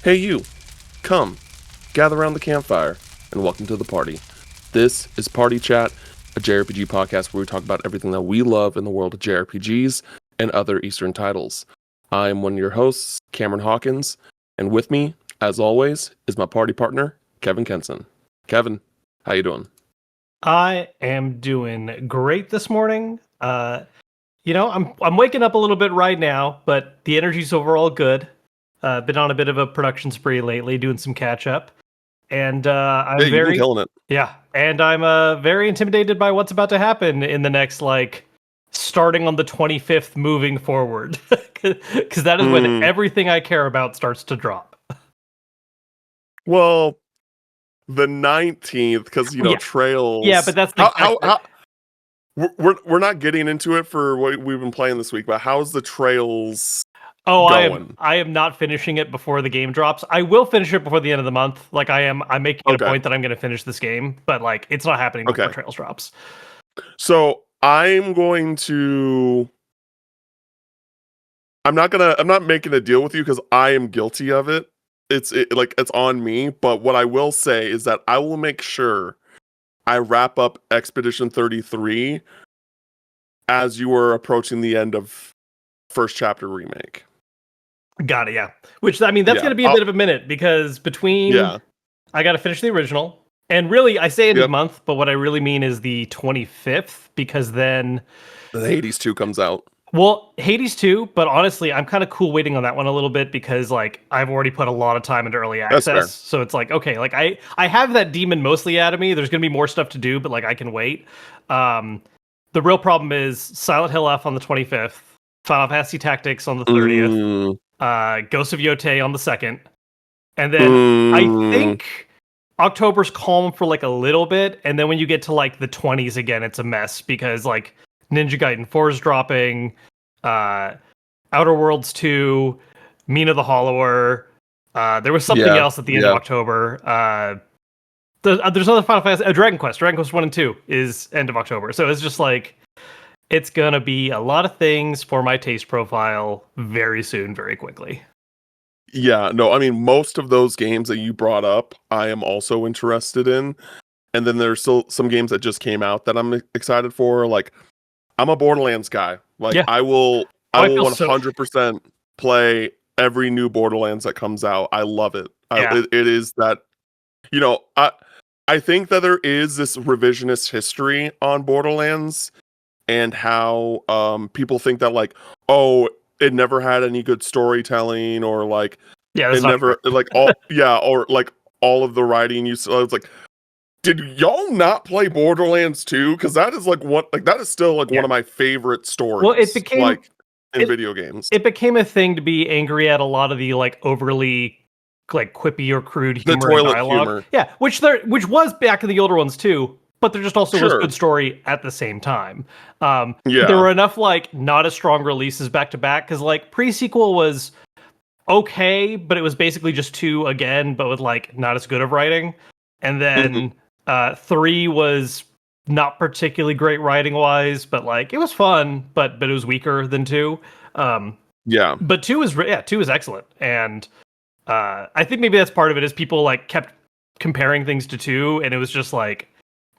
Hey you, come, gather around the campfire, and welcome to the party. This is Party Chat, a JRPG podcast where we talk about everything that we love in the world of JRPGs and other Eastern titles. I'm one of your hosts, Cameron Hawkins, and with me, as always, is my party partner, Kevin Kenson. Kevin, how you doing? I am doing great this morning. I'm waking up a little bit right now, but the energy's overall good. Been on a bit of a production spree lately, doing some catch up, and I'm You've been killing it. and I'm very intimidated by what's about to happen in the next starting on the 25th, moving forward, because that is when everything I care about starts to drop. Well, the 19th, because Trails. Yeah, but that's how we're not getting into it for what we've been playing this week, but how's the Trails? Going? I am not finishing it before the game drops. I will finish it before the end of the month. I'm making it a point that I'm going to finish this game, but it's not happening before Trails drops. So I'm not making a deal with you because I am guilty of it. It's on me. But what I will say is that I will make sure I wrap up Expedition 33 as you are approaching the end of First Chapter Remake. Got it, yeah. Which, I mean, that's going to be a bit of a minute, because I got to finish the original. And really, I say end of month, but what I really mean is the 25th, because then the Hades 2 comes out. Well, Hades 2, but honestly, I'm kind of cool waiting on that one a little bit, because I've already put a lot of time into early access. So it's I have that demon mostly out of me. There's going to be more stuff to do, but I can wait. The real problem is Silent Hill F on the 25th, Final Fantasy Tactics on the 30th, Ghost of Yotei on the 2nd, and then I think October's calm for a little bit, and then when you get to the 20s again, it's a mess, because Ninja Gaiden 4 is dropping, Outer Worlds 2, Mina the Hollower. There was something else at the end of October. There's another Final Fantasy, Dragon Quest 1 and 2 is end of October. So it's just it's gonna be a lot of things for my taste profile very soon, very quickly. Yeah, no, I mean, most of those games that you brought up, I am also interested in. And then there's still some games that just came out that I'm excited for. I'm a Borderlands guy. I will 100% play every new Borderlands that comes out. I love it. It is that, I think that there is this revisionist history on Borderlands, and how people think that it never had any good storytelling, or it never all of the writing you saw. It's did y'all not play Borderlands 2? Because that is that is still one of my favorite stories. Well, it became in video games. It became a thing to be angry at a lot of the overly quippy or crude humor, the toilet dialogue. Humor. Yeah, which was back in the older ones too. But there just also was good story at the same time. There were enough not as strong releases back to back, because pre-sequel was okay, but it was basically just 2 again, but with not as good of writing. And then 3 was not particularly great writing wise, but it was fun, but it was weaker than 2. But 2 is excellent, and I think maybe that's part of it, is people kept comparing things to 2, and it was just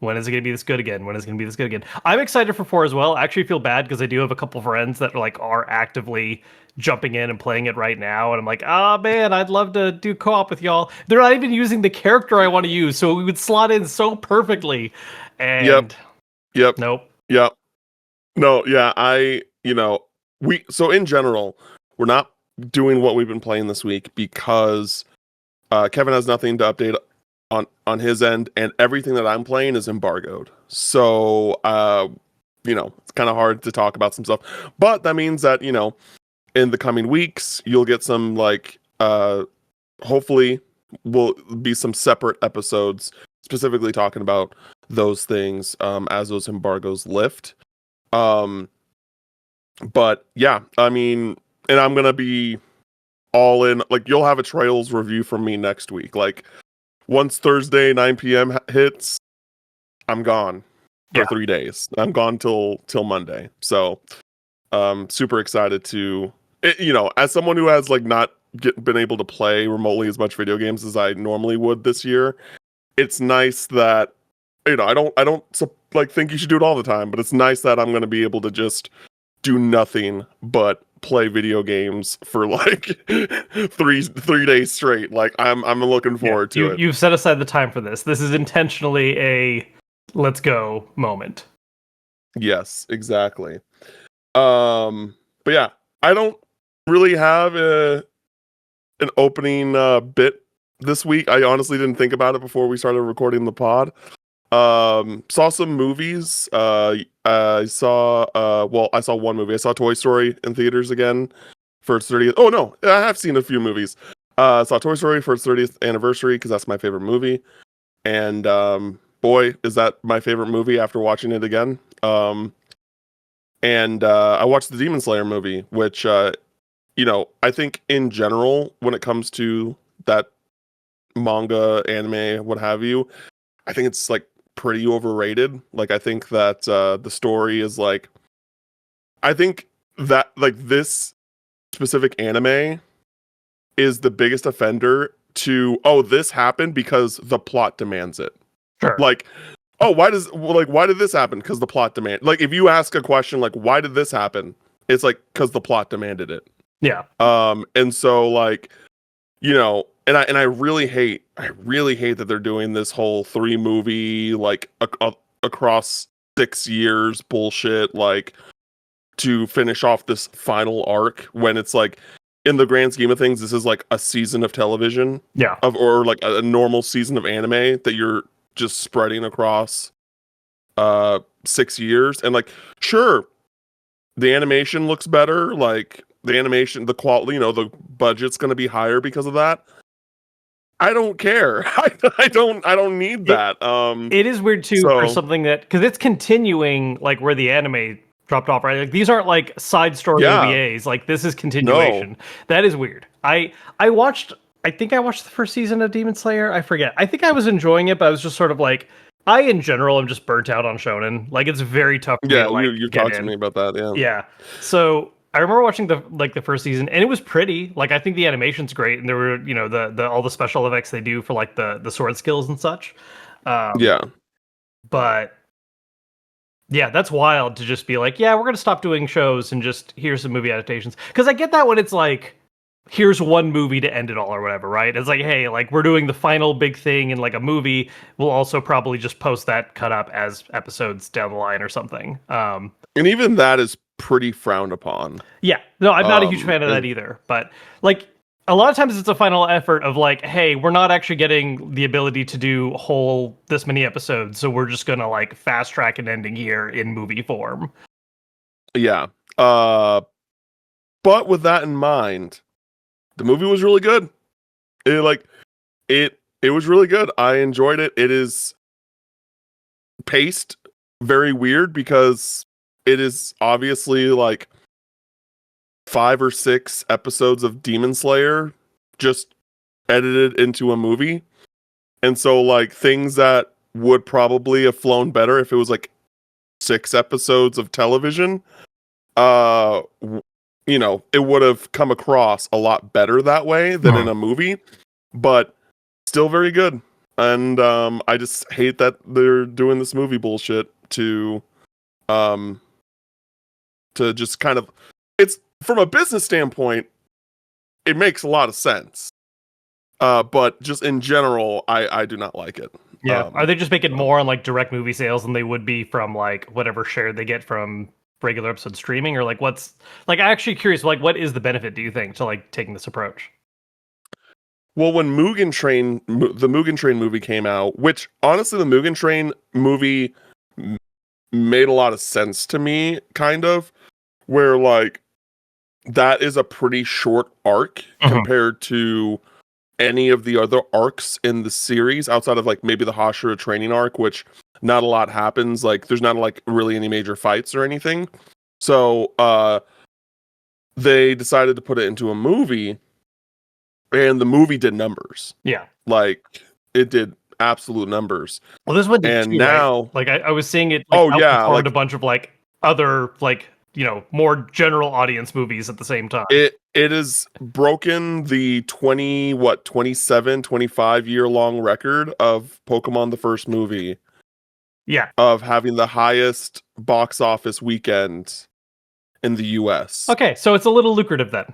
when is it going to be this good again? When is it going to be this good again? I'm excited for 4 as well. I actually feel bad because I do have a couple friends that are actively jumping in and playing it right now. And I'm man, I'd love to do co-op with y'all. They're not even using the character I want to use, so we would slot in so perfectly. And Yep. Nope. Yep. No, yeah, so in general, we're not doing what we've been playing this week because Kevin has nothing to update on his end, and everything that I'm playing is embargoed. So, it's kind of hard to talk about some stuff. But that means that, in the coming weeks, you'll get some, hopefully will be some separate episodes specifically talking about those things as those embargoes lift. But yeah, I mean, and I'm going to be all in, you'll have a Trails review from me next week. Once Thursday 9 p.m. hits, I'm gone for 3 days. I'm gone till Monday. So, super excited to, as someone who has not been able to play remotely as much video games as I normally would this year. It's nice that, you know, I don't like think you should do it all the time, but it's nice that I'm going to be able to just do nothing but play video games for like three days straight. Like I'm looking forward to it. You've set aside the time for this. This is intentionally a let's go moment. Yes, exactly. But yeah, I don't really have an opening bit this week. I honestly didn't think about it before we started recording the pod. Saw some movies. I saw one movie. I saw Toy Story in theaters again for its 30th. Oh no, I have seen a few movies. Saw Toy Story for its 30th anniversary because that's my favorite movie. And boy, is that my favorite movie after watching it again. And I watched the Demon Slayer movie, which you know, I think in general, when it comes to that manga, anime, what have you, I think it's like pretty overrated. Like, I think that the story is like, I think that like this specific anime is the biggest offender to, oh, this happened because the plot demands it. Sure. Like, oh, why did this happen? Because the plot demand. Like, if you ask a question like, why did this happen? It's like, because the plot demanded it. Yeah. And so like, you know, and I really hate that they're doing this whole 3 movie like across 6 years bullshit, like to finish off this final arc when it's like, in the grand scheme of things, this is like a season of television. Yeah. Or like a normal season of anime that you're just spreading across 6 years. And like, sure, the animation looks better, like the quality, you know, the budget's going to be higher because of that. I don't care. I don't need that. It is weird too for something that, because it's continuing like where the anime dropped off, right? Like these aren't like side story OVAs. Like this is continuation. No. That is weird. I think I watched the first season of Demon Slayer. I forget. I think I was enjoying it, but I was just sort of like, I in general am just burnt out on shonen. Like it's very tough. You talked to me about that. Yeah. Yeah. So I remember watching the first season, and it was pretty. Like I think the animation's great, and there were, you know, the all the special effects they do for like the sword skills and such. Yeah. But yeah, that's wild to just be like, yeah, we're gonna stop doing shows and just here's some movie adaptations. Because I get that when it's like, here's one movie to end it all or whatever, right? It's like, hey, like we're doing the final big thing in like a movie. We'll also probably just post that cut up as episodes down the line or something. And even that is pretty frowned upon. Yeah, no, I'm not a huge fan of that either. But like a lot of times it's a final effort of like, hey, we're not actually getting the ability to do whole this many episodes, so we're just gonna like fast track an ending here in movie form. Yeah. But with that in mind, the movie was really good. It was really good. I enjoyed it. It is paced very weird because it is obviously like 5 or 6 episodes of Demon Slayer just edited into a movie. And so like things that would probably have flown better if it was like 6 episodes of television, you know, it would have come across a lot better that way than in a movie, but still very good. And I just hate that they're doing this movie bullshit to just kind of, it's from a business standpoint, it makes a lot of sense. But just in general, I do not like it. Yeah. Are they just making more on like direct movie sales than they would be from like whatever share they get from regular episode streaming, or like what's like, I'm actually curious, like what is the benefit, do you think, to like taking this approach? Well, when the Mugen Train movie came out, which honestly the Mugen Train movie made a lot of sense to me, kind of, where like that is a pretty short arc compared to any of the other arcs in the series outside of like maybe the Hashira training arc, which not a lot happens. Like there's not like really any major fights or anything. So they decided to put it into a movie, and the movie did numbers. Yeah. Like it did absolute numbers. Well, this one did and too, now right? Like I was seeing it like, outperformed a bunch of like other like more general audience movies at the same time. It has broken the 27, 25 year long record of Pokemon the first movie. Yeah. Of having the highest box office weekend in the US. Okay, so it's a little lucrative then.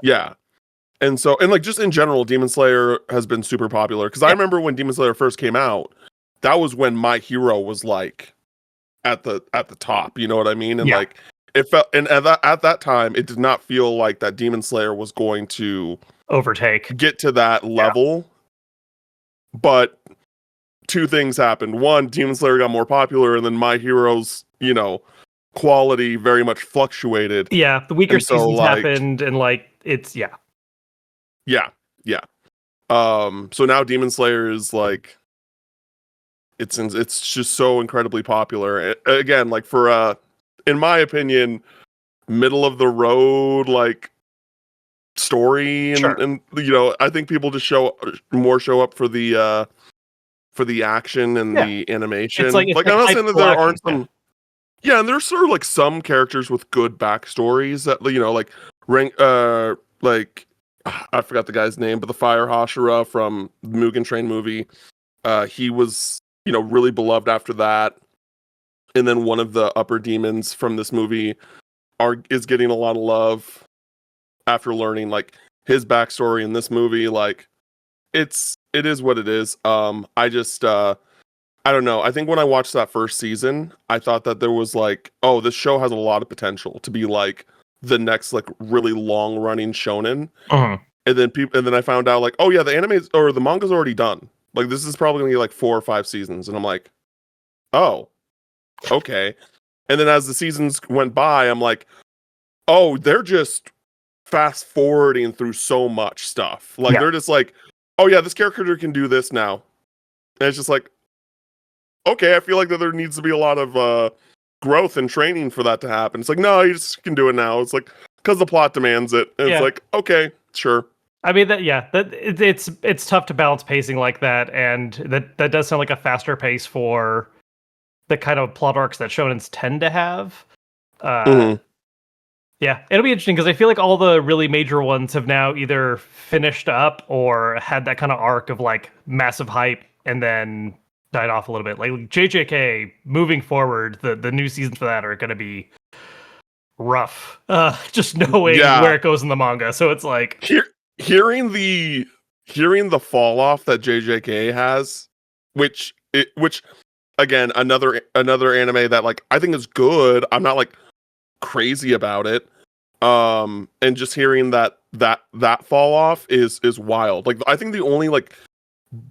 Yeah. And like just in general, Demon Slayer has been super popular. Because I remember when Demon Slayer first came out, that was when My Hero was like at the top, you know what I mean? And like it felt, and at that time, it did not feel like that Demon Slayer was going to get to that level. Yeah. But two things happened. One, Demon Slayer got more popular, and then My Hero's, quality very much fluctuated. Yeah, the weaker seasons happened, and like it's Yeah. So now Demon Slayer is like it's just so incredibly popular. Again, like for in my opinion, middle of the road like story, and I think people just show up for the action and the animation. It's like I'm not saying that there aren't some. Yeah, and there's sort of like some characters with good backstories that like like I forgot the guy's name, but the Fire Hashira from the Mugen Train movie, he was really beloved after that. And then one of the upper demons from this movie is getting a lot of love after learning like his backstory in this movie. Like it is what it is. I don't know. I think when I watched that first season, I thought that there was like, oh, this show has a lot of potential to be like the next like really long running shonen. Uh-huh. And then I found out like, oh yeah, the anime or the manga's already done. Like this is probably gonna be like 4 or 5 seasons, and I'm like, oh, okay. And then as the seasons went by, I'm like, oh, they're just fast forwarding through so much stuff. Like they're just like, oh yeah, this character can do this now, and it's just like, okay, I feel like that there needs to be a lot of growth and training for that to happen. It's like, no, you just can do it now. It's like because the plot demands it. And it's like, okay, sure. I mean it's tough to balance pacing like that, and that does sound like a faster pace for the kind of plot arcs that shonens tend to have. Yeah, it'll be interesting because I feel like all the really major ones have now either finished up or had that kind of arc of like massive hype and then died off a little bit. Like JJK moving forward, the new seasons for that are going to be rough. Just knowing where it goes in the manga. So it's like hearing the fall off that JJK has, which again another anime that like I think is good. I'm not like crazy about it. And just hearing that fall off is wild. Like I think the only like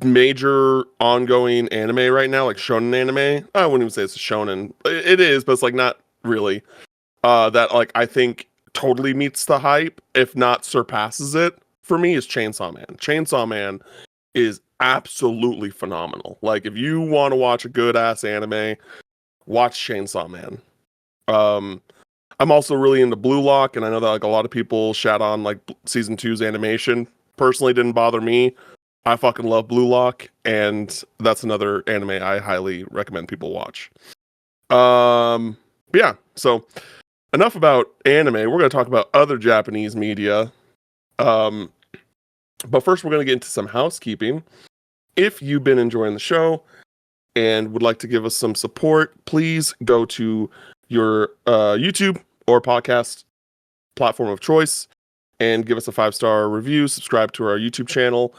major ongoing anime right now, like shonen anime, I wouldn't even say it's a shonen. It is, but it's like not really. That like I think totally meets the hype, if not surpasses it for me, is Chainsaw Man. Chainsaw Man is absolutely phenomenal. Like if you want to watch a good ass anime, watch Chainsaw Man. I'm also really into Blue Lock, and I know that like a lot of people shout on like season 2's animation. Personally, didn't bother me. I fucking love Blue Lock, and that's another anime I highly recommend people watch. But yeah, so enough about anime. We're going to talk about other Japanese media. But first, we're going to get into some housekeeping. If you've been enjoying the show and would like to give us some support, please go to your YouTube or podcast platform of choice and give us a 5-star review. Subscribe to our YouTube channel,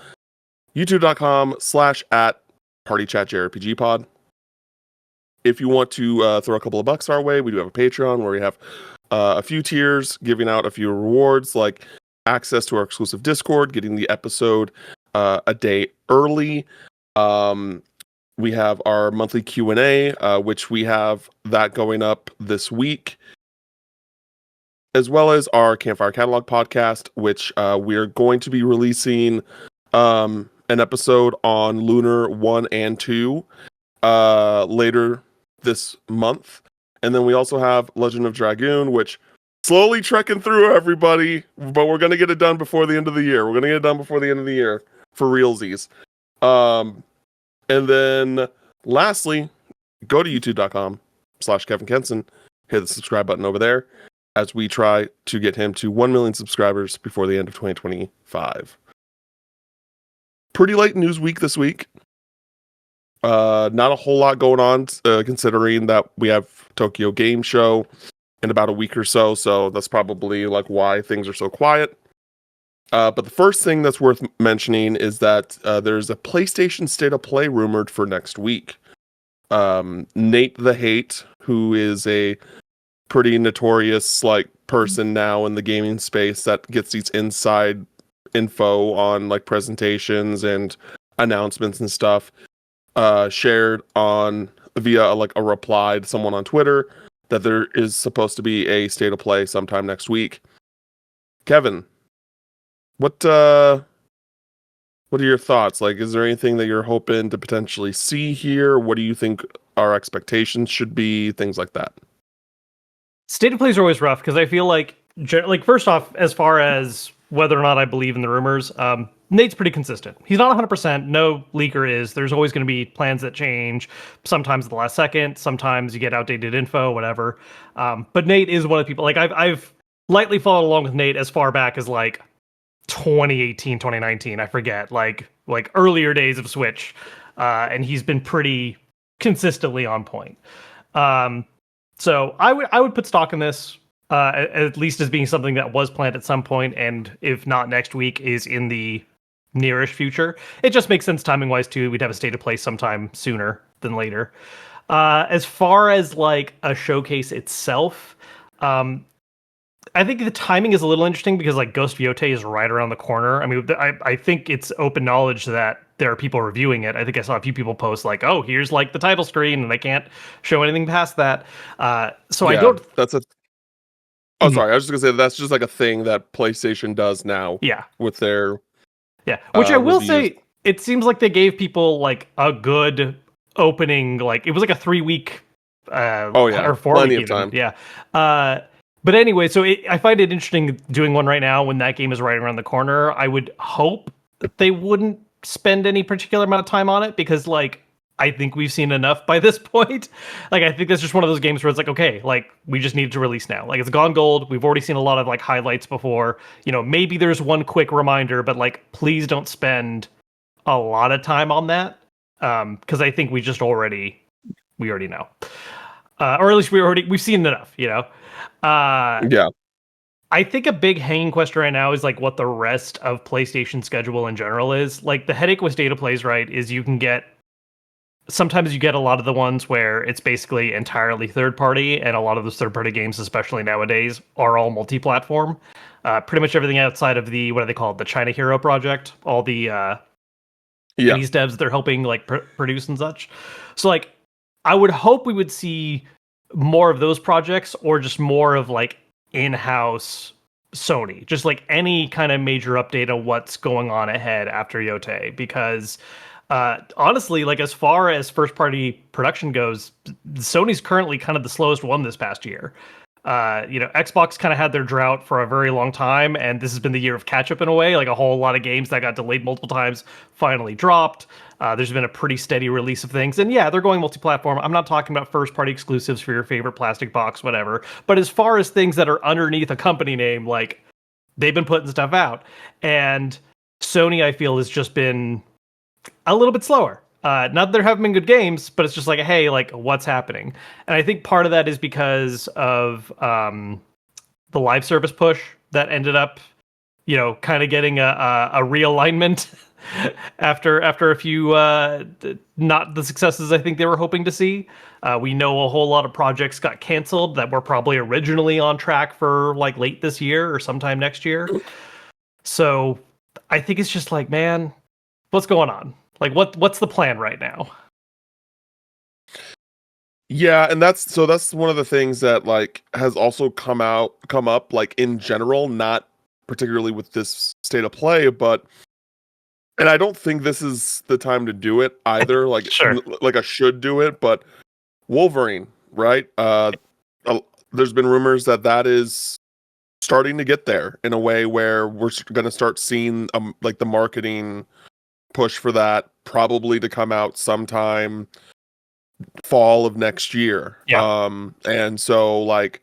youtube.com/@partychatjrpgpod. If you want to throw a couple of bucks our way, we do have a Patreon where we have a few tiers, giving out a few rewards like access to our exclusive Discord, getting the episode a day early. We have our monthly Q&A, which we have that going up this week, as well as our Campfire Catalog podcast, which we're going to be releasing an episode on Lunar 1 and 2 later this month. And then we also have Legend of Dragoon, which slowly trekking through, everybody, but we're going to get it done before the end of the year. We're going to get it done before the end of the year for realsies. And then lastly, go to youtube.com/Kevin Kenson hit the subscribe button over there as we try to get him to 1 million subscribers before the end of 2025. Pretty late news week this week. Not a whole lot going on, considering that we have Tokyo Game Show in about a week or so. So that's probably like why things are so quiet. But the first thing that's worth mentioning is that there's a PlayStation State of Play rumored for next week. Nate the Hate, who is a pretty notorious like person now in the gaming space that gets these inside info on like presentations and announcements and stuff, shared on via like a reply to someone on Twitter that there is supposed to be a State of Play sometime next week. Kevin, what are your thoughts? Like, is there anything that you're hoping to potentially see here? What do you think our expectations should be? Things like that. State of plays are always rough because I feel like first off, as far as whether or not I believe in the rumors, Nate's pretty consistent. He's not 100%. No leaker is. There's always going to be plans that change. Sometimes at the last second. Sometimes you get outdated info, whatever. But Nate is one of the people. Like I've lightly followed along with Nate as far back as like 2018, 2019. I forget. Like earlier days of Switch, and he's been pretty consistently on point. So I would put stock in this. At least as being something that was planned at some point, and if not next week, is in the nearish future. It just makes sense timing-wise, too. We'd have a State of Play sometime sooner than later. As far as, like, a showcase itself, I think the timing is a little interesting because, like, Ghost of Yotei is right around the corner. I mean, I think it's open knowledge that there are people reviewing it. I think I saw a few people post, like, oh, here's, like, the title screen, and they can't show anything past that. So yeah, I don't... That's a... Oh, sorry. I was just going to say that's just like a thing that PlayStation does now. Yeah. With their... Yeah. Which I will say, it seems like they gave people like a good opening. Like it was like a 3-week or 4 plenty week of time. Yeah. But anyway, so I find it interesting doing one right now when that game is right around the corner. I would hope that they wouldn't spend any particular amount of time on it because like I think we've seen enough by this point. Like, I think that's just one of those games where it's like, okay, like, we just need to release now. Like, it's gone gold. We've already seen a lot of, like, highlights before. You know, maybe there's one quick reminder, but, like, please don't spend a lot of time on that. Because I think we already know. Or at least we've seen enough, you know? Yeah. I think a big hanging question right now is, like, what the rest of PlayStation schedule in general is. Like, the headache with State of Plays, right, is sometimes you get a lot of the ones where it's basically entirely third party, and a lot of those third party games, especially nowadays, are all multi-platform. Pretty much everything outside of the, what do they call it, the China Hero project, all the Chinese devs they're helping like produce and such. So like, I would hope we would see more of those projects, or just more of like in-house Sony, just like any kind of major update on what's going on ahead after Yotei, because honestly, like as far as first party production goes, Sony's currently kind of the slowest one this past year. You know, Xbox kind of had their drought for a very long time, and this has been the year of catch up in a way. Like a whole lot of games that got delayed multiple times finally dropped. There's been a pretty steady release of things, and yeah, they're going multi-platform. I'm not talking about first party exclusives for your favorite plastic box, whatever. But as far as things that are underneath a company name, like they've been putting stuff out, and Sony, I feel, has just been a little bit slower. Not that there haven't been good games, but it's just like, hey, like what's happening? And I think part of that is because of the live service push that ended up, you know, kind of getting a realignment after a few not the successes I think they were hoping to see. We know a whole lot of projects got canceled that were probably originally on track for like late this year or sometime next year. So I think it's just like, man, what's going on? Like, what's the plan right now? Yeah, and that's one of the things that like has also come up like in general, not particularly with this State of Play, but and I don't think this is the time to do it either. Like, sure. Like I should do it, but Wolverine, right? There's been rumors that is starting to get there in a way where we're going to start seeing like the marketing push for that probably to come out sometime fall of next year. Yeah. And so like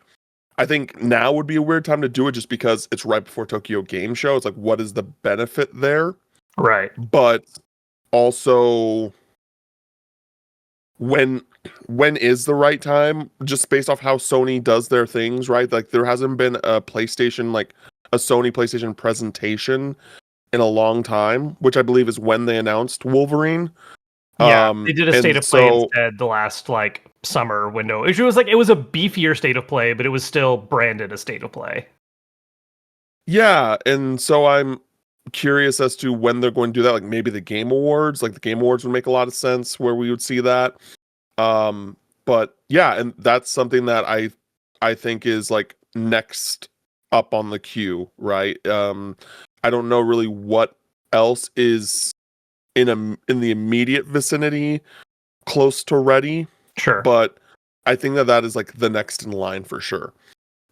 I think now would be a weird time to do it just because it's right before Tokyo Game Show. It's like, what is the benefit there? Right. But also, when is the right time? Just based off how Sony does their things, right? Like there hasn't been a PlayStation, like a Sony PlayStation presentation in a long time, which I believe is when they announced Wolverine. Yeah, they did a state of play so instead the last like summer window. It was like it was a beefier state of play, but it was still branded a state of play. yeah, and so I'm curious as to when they're going to do that. Like maybe the Game Awards, like the Game Awards would make a lot of sense where we would see that. But yeah, and that's something that I think is like next up on the queue, right? I don't know really what else is in the immediate vicinity close to ready, Sure. but I think that is like the next in line for sure.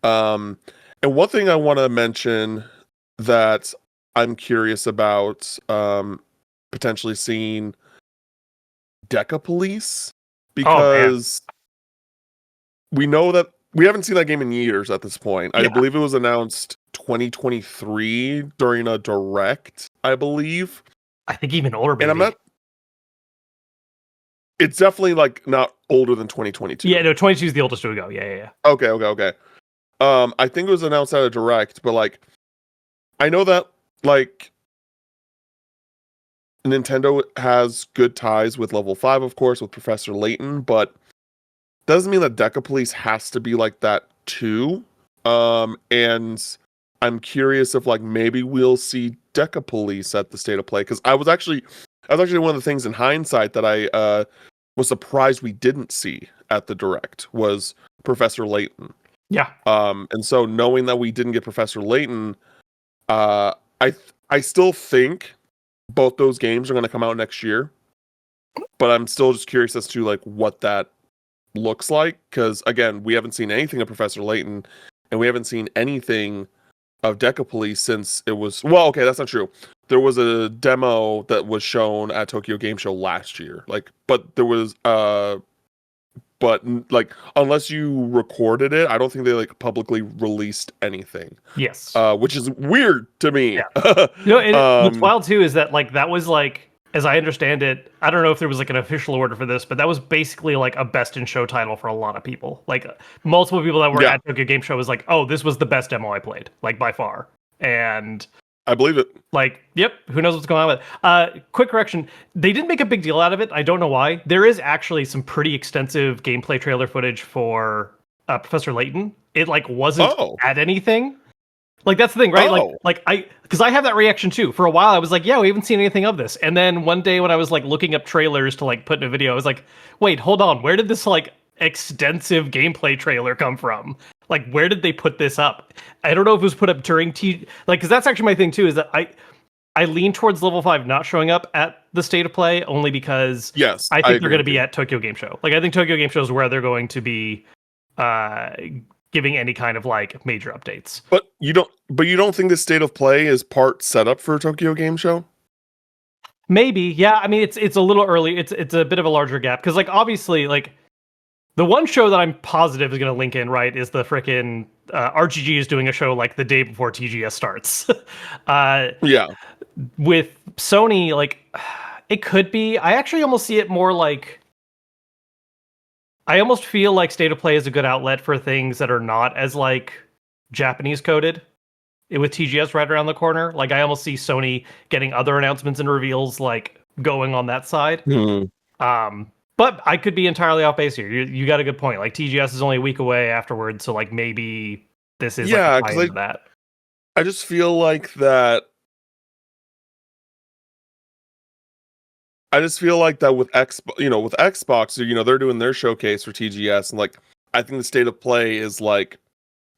Um, and one thing I want to mention that I'm curious about potentially seeing Deca Police, because we know that we haven't seen that game in years at this point. Yeah. I believe it was announced 2023 during a direct, I believe. I think even older, baby. And I'm not. It's definitely like not older than 2022. Yeah, no, 22 is the oldest to go. Yeah. Okay. I think it was announced at a direct, but like, I know that like Nintendo has good ties with Level 5, of course, with Professor Layton, but doesn't mean that Deca Police has to be like that too. And I'm curious if like maybe we'll see Deca Police at the State of Play, because I was actually one of the things in hindsight that I was surprised we didn't see at the direct was Professor Layton. Yeah. And so knowing that we didn't get Professor Layton, I still think both those games are going to come out next year, but I'm still just curious as to like what that looks like, because again, we haven't seen anything of Professor Layton, and we haven't seen anything of Deca Police since it was, well, okay, that's not true. There was a demo that was shown at Tokyo Game Show last year, like, but there was but like unless you recorded it, I don't think they like publicly released anything. Yes. Which is weird to me. Yeah. What's wild too is that like that was like, as I understand it, I don't know if there was like an official order for this, but that was basically like a best in show title for a lot of people. Like multiple people that were at Tokyo Game Show was like, oh, this was the best demo I played, like by far. And I believe it. Like, yep, who knows what's going on with it. Quick correction, they didn't make a big deal out of it. I don't know why. There is actually some pretty extensive gameplay trailer footage for Professor Layton. It like wasn't at anything. Like that's the thing, right? Because I have that reaction too. For a while, I was like, yeah, we haven't seen anything of this. And then one day when I was like looking up trailers to like put in a video, I was like, wait, hold on, where did this like extensive gameplay trailer come from? Like, where did they put this up? I don't know if it was put up during because that's actually my thing too, is that I lean towards Level 5 not showing up at the State of Play only because I think they're going to be at Tokyo Game Show. Like, I think Tokyo Game Show is where they're going to be giving any kind of like major updates. But you don't think the State of Play is part setup for Tokyo Game Show? Maybe, yeah. I mean, it's a little early. It's a bit of a larger gap because like obviously like the one show that I'm positive is going to link in right is the frickin' RGG is doing a show like the day before TGS starts. Yeah. With Sony, like it could be. I actually almost see it more like. I almost feel like State of Play is a good outlet for things that are not as like Japanese coded. With TGS right around the corner, like I almost see Sony getting other announcements and reveals like going on that side. But I could be entirely off base here. You got a good point. Like TGS is only a week away afterwards, so like maybe this is like that. I just feel like that. I just feel like that with Xbox, they're doing their showcase for TGS, and like I think the State of Play is like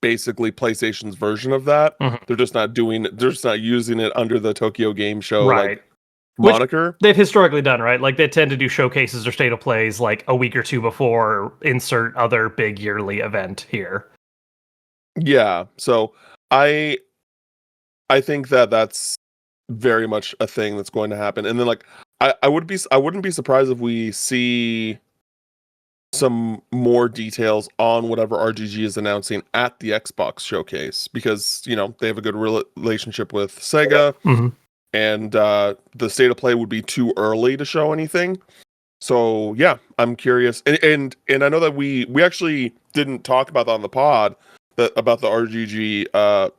basically PlayStation's version of that. Mm-hmm. They're just not using it under the Tokyo Game Show right. Moniker. Which they've historically done, right? Like they tend to do showcases or State of Plays like a week or two before insert other big yearly event here. Yeah, so I think that that's very much a thing that's going to happen. And then like I wouldn't be surprised if we see some more details on whatever RGG is announcing at the Xbox showcase, because they have a good relationship with Sega, and the state of play would be too early to show anything. So yeah, I'm curious, and I know that we actually didn't talk about that on the pod, about the RGG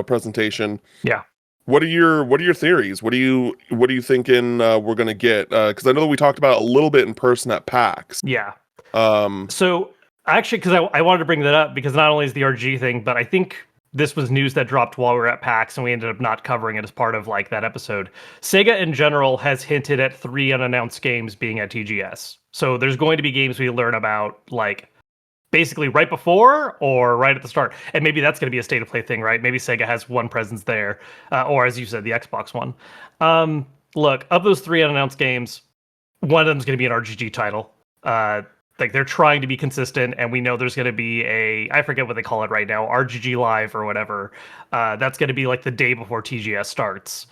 presentation. Yeah. What are your theories? What are you thinking we're gonna get? Because I know that we talked about it a little bit in person at PAX. Yeah. So actually, because I wanted to bring that up, because not only is the RG thing, but I think this was news that dropped while we were at PAX, and we ended up not covering it as part of like that episode. Sega in general has hinted at 3 unannounced games being at TGS. So there's going to be games we learn about like basically right before or right at the start. And maybe that's going to be a state of play thing, right? Maybe Sega has one presence there, or as you said, the Xbox one. Look, of those 3 unannounced games, one of them is going to be an RGG title. Like they're trying to be consistent, and we know there's going to be I forget what they call it right now, RGG Live or whatever. That's going to be like the day before TGS starts.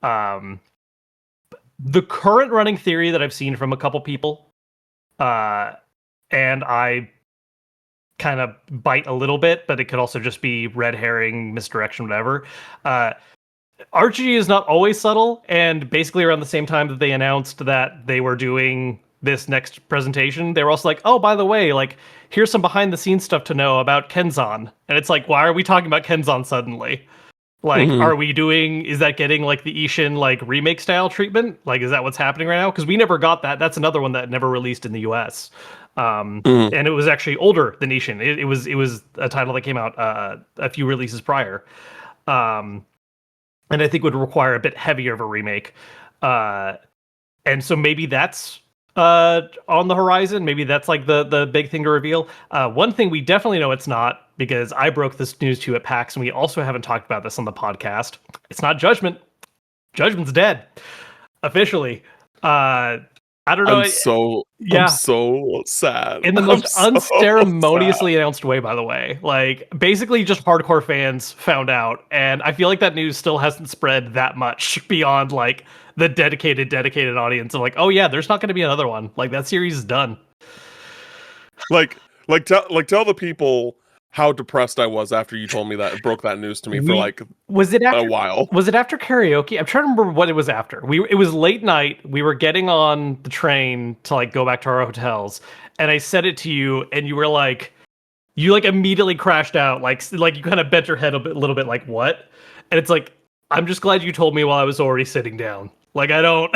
The current running theory that I've seen from a couple people, and I kind of bite a little bit, but it could also just be red herring, misdirection, whatever. RGG is not always subtle, and basically around the same time that they announced that they were doing this next presentation, they were also like, oh, by the way, like, here's some behind the scenes stuff to know about Kenzan. And it's like, why are we talking about Kenzan suddenly? Like, is that getting like the Ishin like remake style treatment? Like, is that what's happening right now? Because we never got that. That's another one that never released in the US. And it was actually older than Ishin. It was a title that came out a few releases prior. And I think would require a bit heavier of a remake. And so maybe that's on the horizon. Maybe that's like the big thing to reveal. One thing we definitely know it's not, because I broke this news to you at PAX, and we also haven't talked about this on the podcast. It's not Judgment. Judgment's dead. Officially. I don't know. I'm so sad. In the most unceremoniously announced way, by the way. Like, basically just hardcore fans found out, and I feel like that news still hasn't spread that much beyond, like, the dedicated audience of like, oh yeah, there's not going to be another one. Like, that series is done. Tell the people how depressed I was after you told me that, broke that news to me for like a while. Was it after karaoke? I'm trying to remember what it was after. It was late night. We were getting on the train to like go back to our hotels, and I said it to you, and you were like, you like immediately crashed out, like you kind of bent your head a little bit, like what? And it's like, I'm just glad you told me while I was already sitting down. Like, I don't.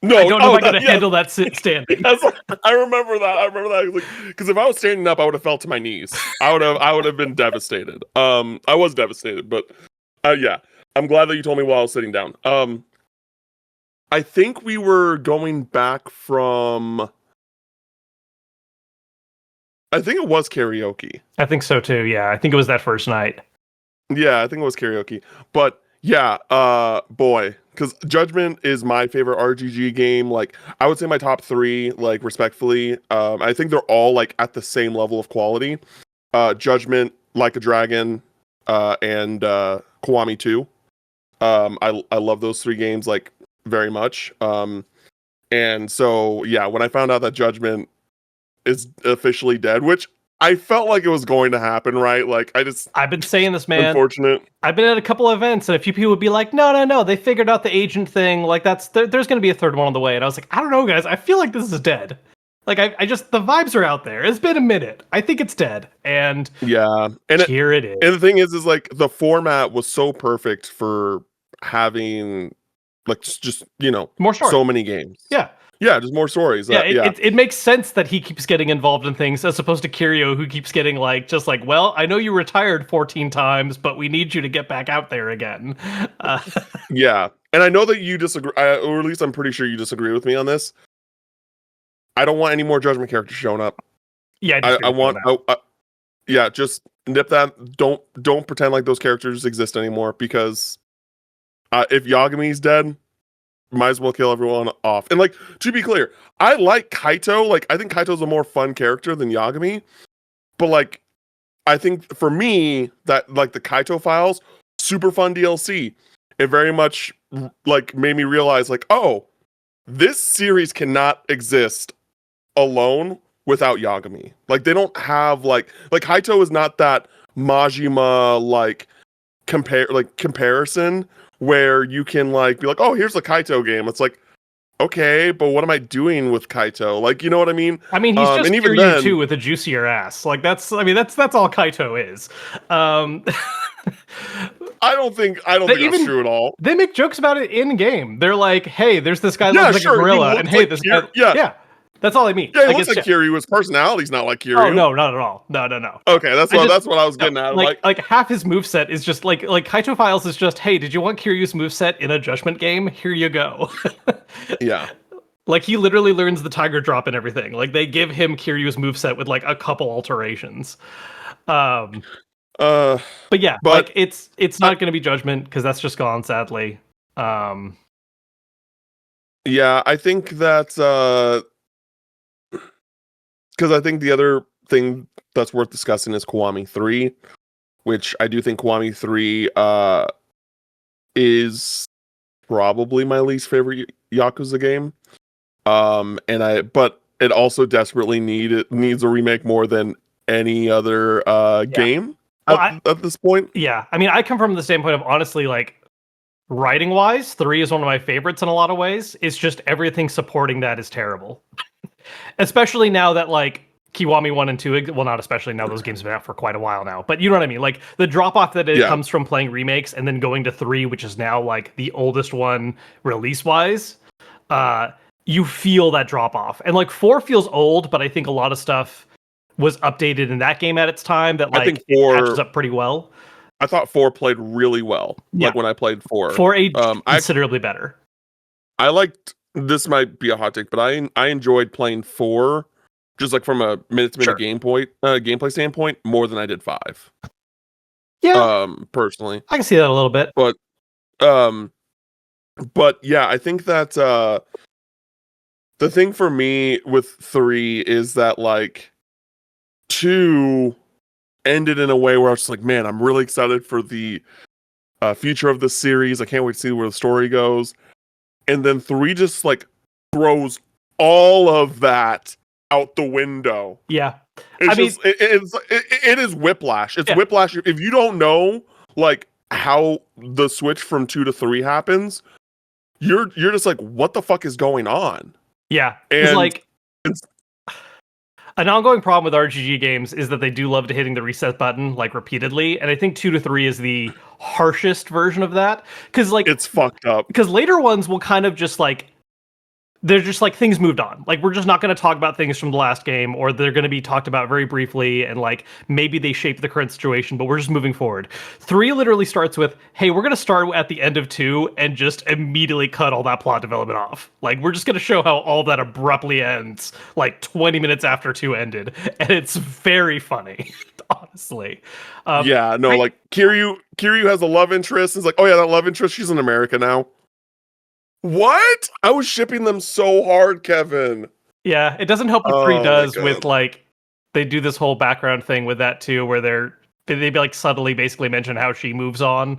No, I don't know if I'm going to handle that standing. I remember that. Because if I was standing up, I would have fell to my knees. I would have been devastated. I was devastated, but yeah, I'm glad that you told me while I was sitting down. I think we were going back from. I think it was karaoke. I think so too. Yeah, I think it was that first night. Yeah, I think it was karaoke. But yeah, boy. Because Judgment is my favorite RGG game. Like, I would say my top 3, like, respectfully. I think they're all, like, at the same level of quality. Judgment, Like a Dragon, and Kiwami 2. I love those 3 games, like, very much. And so, yeah, when I found out that Judgment is officially dead, which I felt like it was going to happen, right? Like, I've been saying this, man. Unfortunate. I've been at a couple of events, and a few people would be like, no, they figured out the agent thing. Like, there's going to be a third one on the way. And I was like, I don't know, guys. I feel like this is dead. Like, I just, the vibes are out there. It's been a minute. I think it's dead. And yeah, and here it is. And the thing is like, the format was so perfect for having, like, just, more story. So many games. Yeah, just more stories. It makes sense that he keeps getting involved in things as opposed to Kirio, who keeps getting well, I know you retired 14 times, but we need you to get back out there again. Yeah, and I know that you disagree, or at least I'm pretty sure you disagree with me on this. I don't want any more Judgment characters showing up. Yeah, I want. Yeah, just nip that. Don't pretend like those characters exist anymore, because if Yagami's dead, might as well kill everyone off. And, like, to be clear, I like Kaito. Like, I think Kaito's a more fun character than Yagami. But, like, I think for me, that, like, the Kaito Files, super fun DLC. It very much, like, made me realize, like, oh, this series cannot exist alone without Yagami. Like they don't have like Kaito is not that Majima comparison where you can like be like, oh, here's a Kaito game. It's like, okay, but what am I doing with Kaito? Like, you know what I mean? I mean, he's just Kiryu too with a juicier ass. Like that's all Kaito is. I don't think that's true at all. They make jokes about it in game. They're like, hey, there's this guy looks like a gorilla, and hey, this guy, yeah. That's all I mean. Yeah, he looks like Kiryu. His personality's not like Kiryu. Oh no, not at all. No. Okay, that's what I was getting at. Like half his moveset is just like Kaito Files is just, hey, did you want Kiryu's moveset in a Judgment game? Here you go. Yeah. Like he literally learns the Tiger Drop and everything. Like they give him Kiryu's moveset with like a couple alterations. But like it's not going to be Judgment because that's just gone, sadly. Yeah, I think that's because I think the other thing that's worth discussing is Kiwami 3, which I do think Kiwami 3 is probably my least favorite Yakuza game. But it also desperately needs a remake more than any other game at this point. Yeah, I mean, I come from the standpoint of honestly, like writing wise, 3 is one of my favorites in a lot of ways. It's just everything supporting that is terrible. Especially now that like Kiwami 1 and 2, well, not especially now, those games have been out for quite a while now, but you know what I mean? Like the drop off that it comes from playing remakes and then going to 3, which is now like the oldest one release wise, you feel that drop off. And like 4 feels old, but I think a lot of stuff was updated in that game at its time that like I think 4 catches up pretty well. I thought 4 played really well. Like when I played 4. 4 aged considerably better. I liked, this might be a hot take, but I enjoyed playing 4 just like from a minute-to-minute gameplay standpoint more than I did 5. Yeah. Personally. I can see that a little bit. But yeah, I think that the thing for me with 3 is that like 2 ended in a way where I was just like, man, I'm really excited for the future of the series. I can't wait to see where the story goes. And then 3 just like throws all of that out the window. Yeah. It is whiplash. It's whiplash. If you don't know like how the switch from 2 to 3 happens, you're just like, what the fuck is going on? Yeah. And like an ongoing problem with RPG games is that they do love to hitting the reset button like repeatedly, and I think 2 to 3 is the harshest version of that because like it's fucked up. Because later ones will kind of just like they're just like things moved on. Like we're just not going to talk about things from the last game, or they're going to be talked about very briefly, and like maybe they shape the current situation, but we're just moving forward. 3 literally starts with, hey, we're going to start at the end of 2 and just immediately cut all that plot development off. Like we're just going to show how all that abruptly ends like 20 minutes after 2 ended, and it's very funny, honestly. Like Kiryu has a love interest. It's like, oh yeah, that love interest, she's in America now. What? I was shipping them so hard, Kevin. Yeah, it doesn't help what 3 does with like they do this whole background thing with that too, where they like subtly basically mention how she moves on.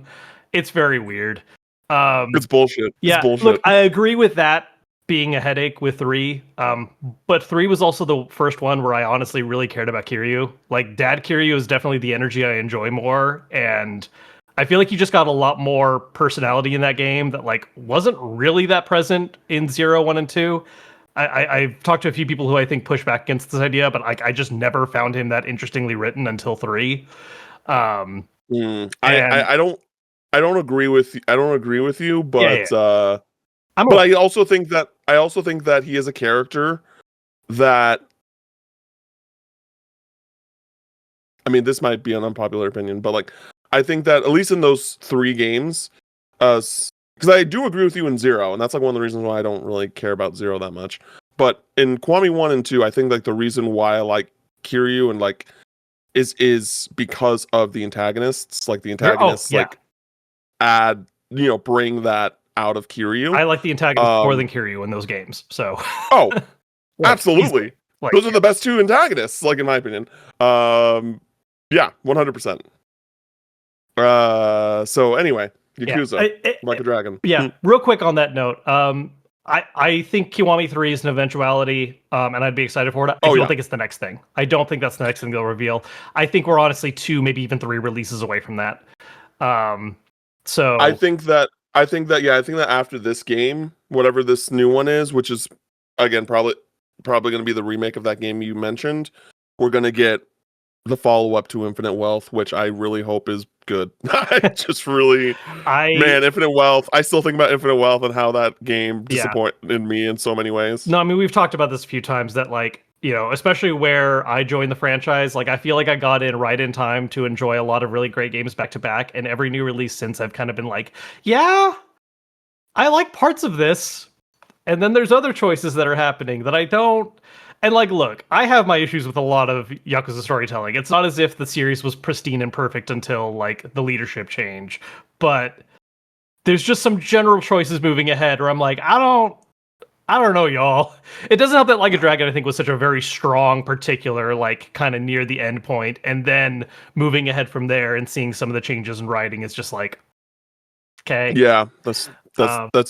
It's very weird. It's bullshit. Yeah, it's bullshit. Look, I agree with that being a headache with 3. But 3 was also the first one where I honestly really cared about Kiryu. Like Dad Kiryu is definitely the energy I enjoy more, and I feel like you just got a lot more personality in that game that like wasn't really that present in 0, 1, and 2. I've talked to a few people who I think push back against this idea, but like I just never found him that interestingly written until 3. I don't agree with you, but I also think that he is a character that, I mean, this might be an unpopular opinion, but like I think that at least in those 3 games, because I do agree with you in 0, and that's like one of the reasons why I don't really care about 0 that much. But in Kiwami 1 and 2, I think like the reason why I like Kiryu and like is because of the antagonists. Like the antagonists add, bring that out of Kiryu. I like the antagonists more than Kiryu in those games. So absolutely. Those are the best 2 antagonists, like in my opinion. 100%. So anyway, Yakuza, like a dragon. Yeah, real quick on that note, I think Kiwami 3 is an eventuality, and I'd be excited for it. I don't think it's the next thing. I don't think that's the next thing they'll reveal. I think we're honestly 2, maybe even 3 releases away from that. So I think that after this game, whatever this new one is, which is again probably going to be the remake of that game you mentioned, we're going to get the follow-up to Infinite Wealth, which I really hope is good. Infinite Wealth. I still think about Infinite Wealth and how that game disappointed me in so many ways. No, I mean, we've talked about this a few times that, like, you know, especially where I joined the franchise, like, I feel like I got in right in time to enjoy a lot of really great games back to back, and every new release since I've kind of been like, yeah, I like parts of this, and then there's other choices that are happening that I don't. And, like, look, I have my issues with a lot of Yakuza storytelling. It's not as if the series was pristine and perfect until, like, the leadership change. But there's just some general choices moving ahead where I'm like, I don't know, y'all. It doesn't help that Like a Dragon, I think, was such a very strong particular, like, kind of near the end point. And then moving ahead from there and seeing some of the changes in writing is just like, okay. Yeah, that's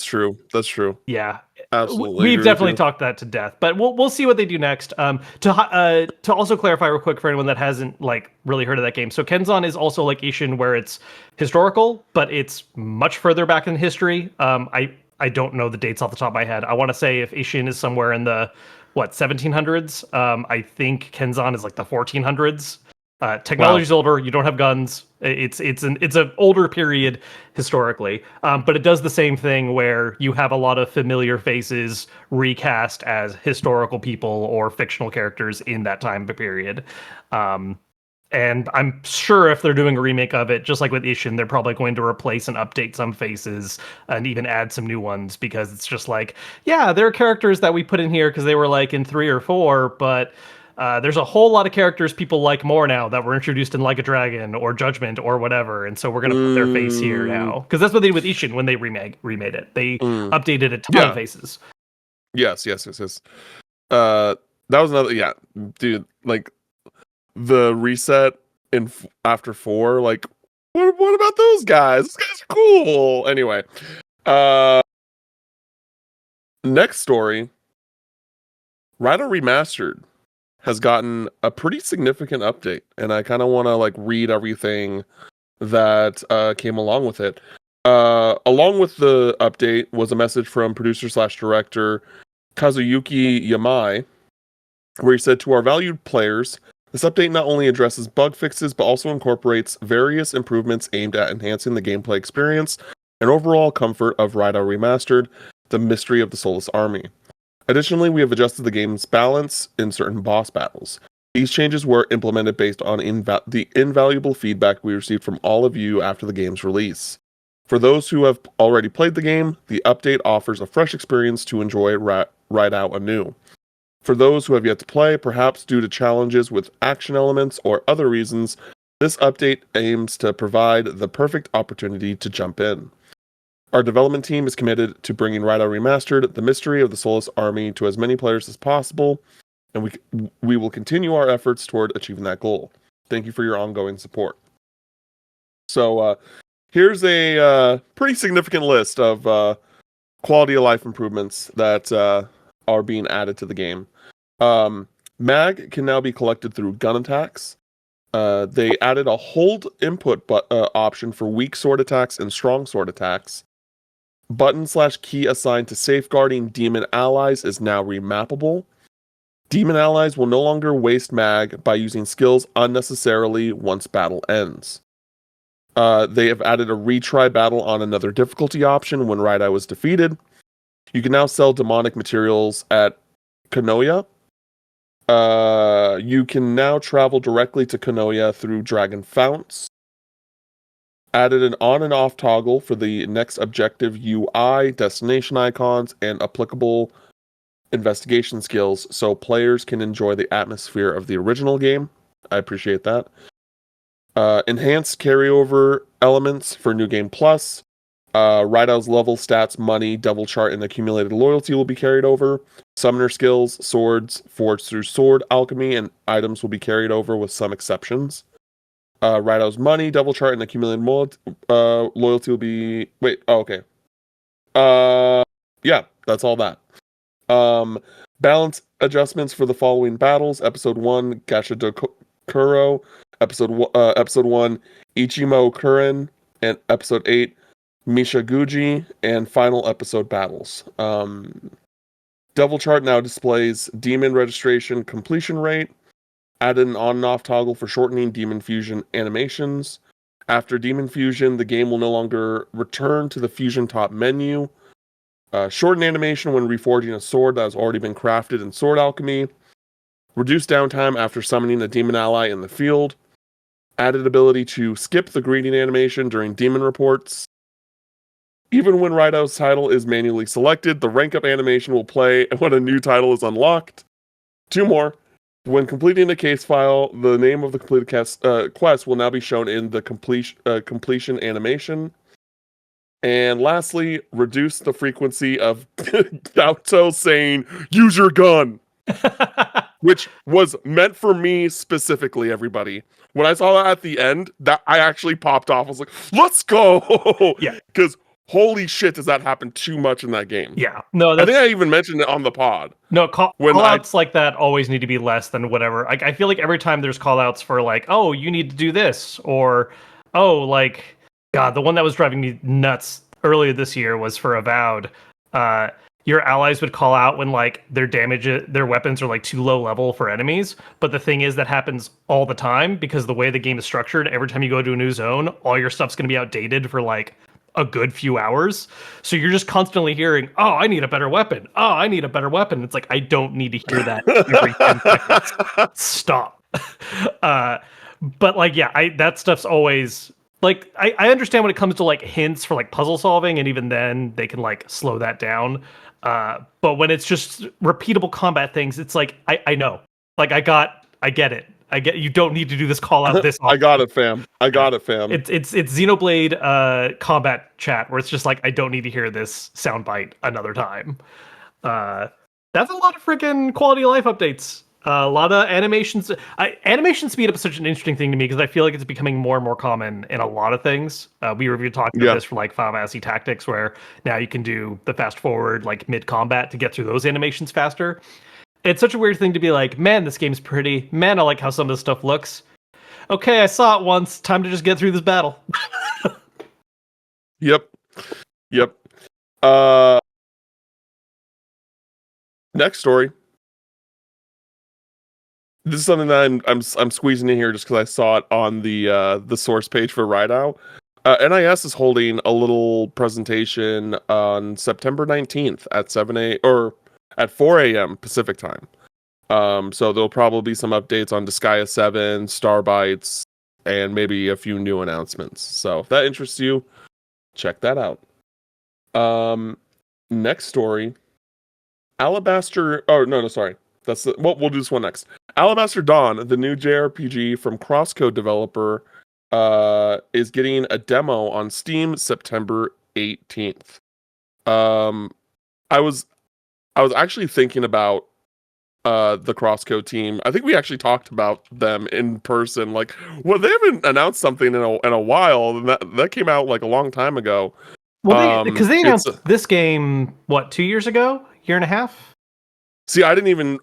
true. That's true. Yeah. Absolutely. We've definitely talked that to death, but we'll see what they do next. To also clarify real quick for anyone that hasn't like really heard of that game. So Kenzan is also like Ishin, where it's historical, but it's much further back in history. I don't know the dates off the top of my head. I want to say if Ishin is somewhere in the 1700s, I think Kenzan is like the 1400s. Technology's older. You don't have guns. It's an older period historically, but it does the same thing where you have a lot of familiar faces recast as historical people or fictional characters in that time period. And I'm sure if they're doing a remake of it, just like with Ishin, they're probably going to replace and update some faces and even add some new ones, because it's just like, yeah, there are characters that we put in here because they were like in 3 or 4, but there's a whole lot of characters people like more now that were introduced in Like a Dragon or Judgment or whatever, and so we're gonna put their face here now, because that's what they did with Ishin when they remade it. They updated a ton of faces. Yes. That was another, dude. Like the reset in after 4, like what about those guys? Those guys are cool. Anyway, next story, Rida Remastered has gotten a pretty significant update, and I kind of want to like read everything that came along with it. Along with the update was a message from producer/director Kazuyuki Yamai, where he said, "To our valued players, this update not only addresses bug fixes, but also incorporates various improvements aimed at enhancing the gameplay experience and overall comfort of Rida Remastered: The Mystery of the Soulless Army. Additionally, we have adjusted the game's balance in certain boss battles. These changes were implemented based on the invaluable feedback we received from all of you after the game's release. For those who have already played the game, the update offers a fresh experience to enjoy right out anew. For those who have yet to play, perhaps due to challenges with action elements or other reasons, this update aims to provide the perfect opportunity to jump in. Our development team is committed to bringing Rida Remastered: The Mystery of the Soulless Army to as many players as possible, and we will continue our efforts toward achieving that goal. Thank you for your ongoing support." So here's a pretty significant list of quality of life improvements that are being added to the game. Mag can now be collected through gun attacks. They added a hold input option for weak sword attacks and strong sword attacks. Button/key assigned to safeguarding demon allies is now remappable. Demon allies will no longer waste mag by using skills unnecessarily once battle ends. They have added a retry battle on another difficulty option when Rida was defeated. You can now sell demonic materials at Konoya. You can now travel directly to Konoya through Dragon Founts. Added an on and off toggle for the next objective UI, destination icons, and applicable investigation skills so players can enjoy the atmosphere of the original game. I appreciate that. Enhanced carryover elements for New Game Plus. Rideout's level, stats, money, devil chart, and accumulated loyalty will be carried over. Summoner skills, swords, forged through sword, alchemy, and items will be carried over with some exceptions. Rideout's money, devil chart, and accumulated loyalty will be... Wait, oh, okay. Yeah, That's all that. Balance adjustments for the following battles: Episode 1, Gashadokuro; Episode 1, Ichimo Kuren; and Episode 8, Mishaguji; and final episode battles. Devil Chart now displays demon registration completion rate. Added an on and off toggle for shortening demon fusion animations. After demon fusion, the game will no longer return to the fusion top menu. Shorten animation when reforging a sword that has already been crafted in Sword Alchemy. Reduced downtime after summoning a demon ally in the field. Added ability to skip the greeting animation during demon reports. Even when Rideout's title is manually selected, the rank up animation will play when a new title is unlocked. 2 more. When completing a case file, the name of the completed quest will now be shown in the completion animation. And lastly, reduce the frequency of Gauto saying, "Use your gun," which was meant for me specifically, everybody. When I saw that at the end, that I actually popped off. I was like, let's go! Yeah. Because holy shit, does that happen too much in that game. Yeah. No, I think I even mentioned it on the pod. No, call-outs like that always need to be less than whatever. Like, I feel like every time there's call-outs for like, oh, you need to do this, or, oh, like, God, the one that was driving me nuts earlier this year was for Avowed. Your allies would call out when like their weapons are like too low level for enemies. But the thing is that happens all the time because the way the game is structured, every time you go to a new zone, all your stuff's going to be outdated for like a good few hours. So you're just constantly hearing, oh, I need a better weapon. Oh, I need a better weapon. It's like, I don't need to hear that every 10 seconds. Stop. But like, yeah, that stuff's always like, I understand when it comes to like hints for like puzzle solving, and even then they can like slow that down. But when it's just repeatable combat things, it's like, I know, like I get it. You don't need to do this call out this often. I got it, fam. It's Xenoblade combat chat where it's just like, I don't need to hear this soundbite another time. That's a lot of freaking quality of life updates. A lot of animations. Animation speed up is such an interesting thing to me because I feel like it's becoming more and more common in a lot of things. We talked about this for like Final Fantasy Tactics, where now you can do the fast forward like mid combat to get through those animations faster. It's such a weird thing to be like, man, this game's pretty. Man, I like how some of this stuff looks. Okay, I saw it once. Time to just get through this battle. Yep. Next story. This is something that I'm squeezing in here just because I saw it on the source page for Rideout. NIS is holding a little presentation on September 19th at 4 a.m. Pacific time. So there'll probably be some updates on Disgaea 7, Starbites, and maybe a few new announcements. So if that interests you, check that out. Next story. Alabaster. Oh, no, sorry. We'll do this one next. Alabaster Dawn, the new JRPG from Crosscode developer, is getting a demo on Steam September 18th. I was actually thinking about the Crosscode team. I think we actually talked about them in person. Like, well, they haven't announced something in a while, and that came out like a long time ago. Well, because they announced this game 2 years ago, year and a half. See, I don't even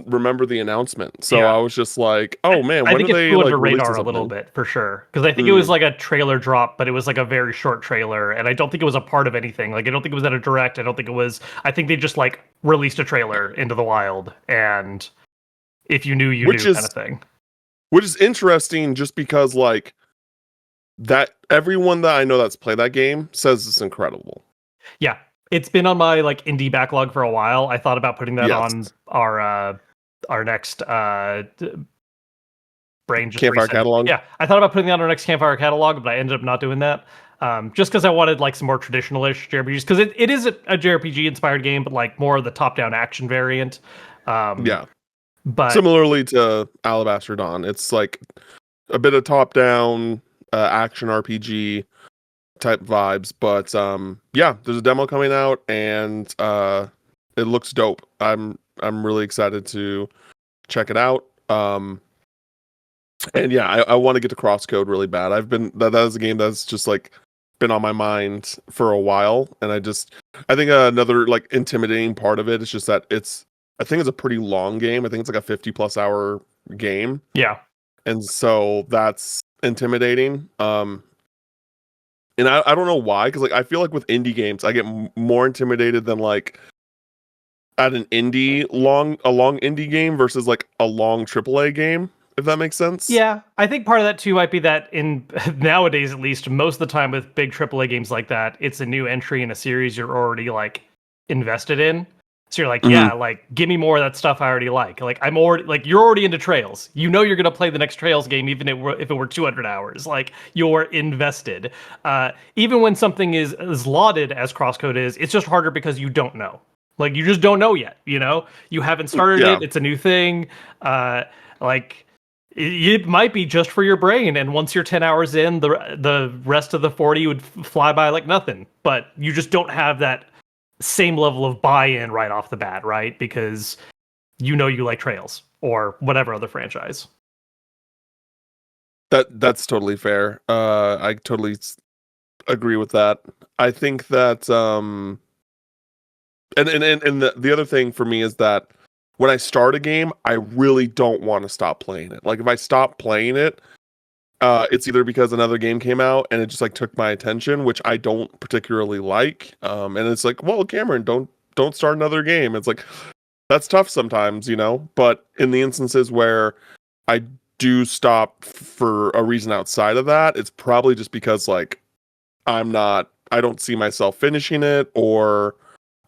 remember the announcement. So I was just like, oh man, when did they flew under radar a little bit for sure? Because I think it was like a trailer drop, but it was like a very short trailer, and I don't think it was a part of anything. Like, I don't think it was at a direct. I think they just like released a trailer into the wild, and if you knew, you knew, kind of thing. Which is interesting, just because like that everyone that I know that's played that game says it's incredible. Yeah. It's been on my like indie backlog for a while. I thought about putting that on our next brain just Campfire catalog. Yeah, I thought about putting that on our next Campfire catalog, but I ended up not doing that. Just because I wanted like some more traditional-ish JRPGs, because it is a JRPG inspired game, but like more of the top-down action variant. But similarly to Alabaster Dawn, it's like a bit of top-down action RPG type vibes, but there's a demo coming out, and it looks dope. I'm really excited to check it out. And yeah, I want to get to Crosscode really bad. That is a game that's just like been on my mind for a while, and I think another like intimidating part of it is just that I think it's a pretty long game. I think it's like a 50+ hour game. Yeah. And so that's intimidating. And I don't know why, because like I feel like with indie games, I get more intimidated than like at an long indie game versus like a long AAA game, if that makes sense. Yeah, I think part of that too might be that in nowadays, at least, most of the time with big AAA games like that, it's a new entry in a series you're already like invested in. So you're like, yeah, like give me more of that stuff I already like. Like I'm already like you're already into Trails. You know you're gonna play the next Trails game even if it were 200 hours. Like you're invested. Even when something is as lauded as Crosscode is, it's just harder because you don't know. Like you just don't know yet. You know, you haven't started it. It's a new thing. Like it might be just for your brain, and once you're 10 hours in, the rest of the 40 would fly by like nothing. But you just don't have that same level of buy-in right off the bat, right? Because you know you like Trails or whatever other franchise. That's totally fair. I totally agree with that. I think that and the other thing for me is that when I start a game, I really don't want to stop playing it. Like if I stop playing it, it's either because another game came out and it just like took my attention, which I don't particularly like. And it's like, well, Cameron, don't start another game. It's like that's tough sometimes, you know. But in the instances where I do stop for a reason outside of that, it's probably just because like I don't see myself finishing it, or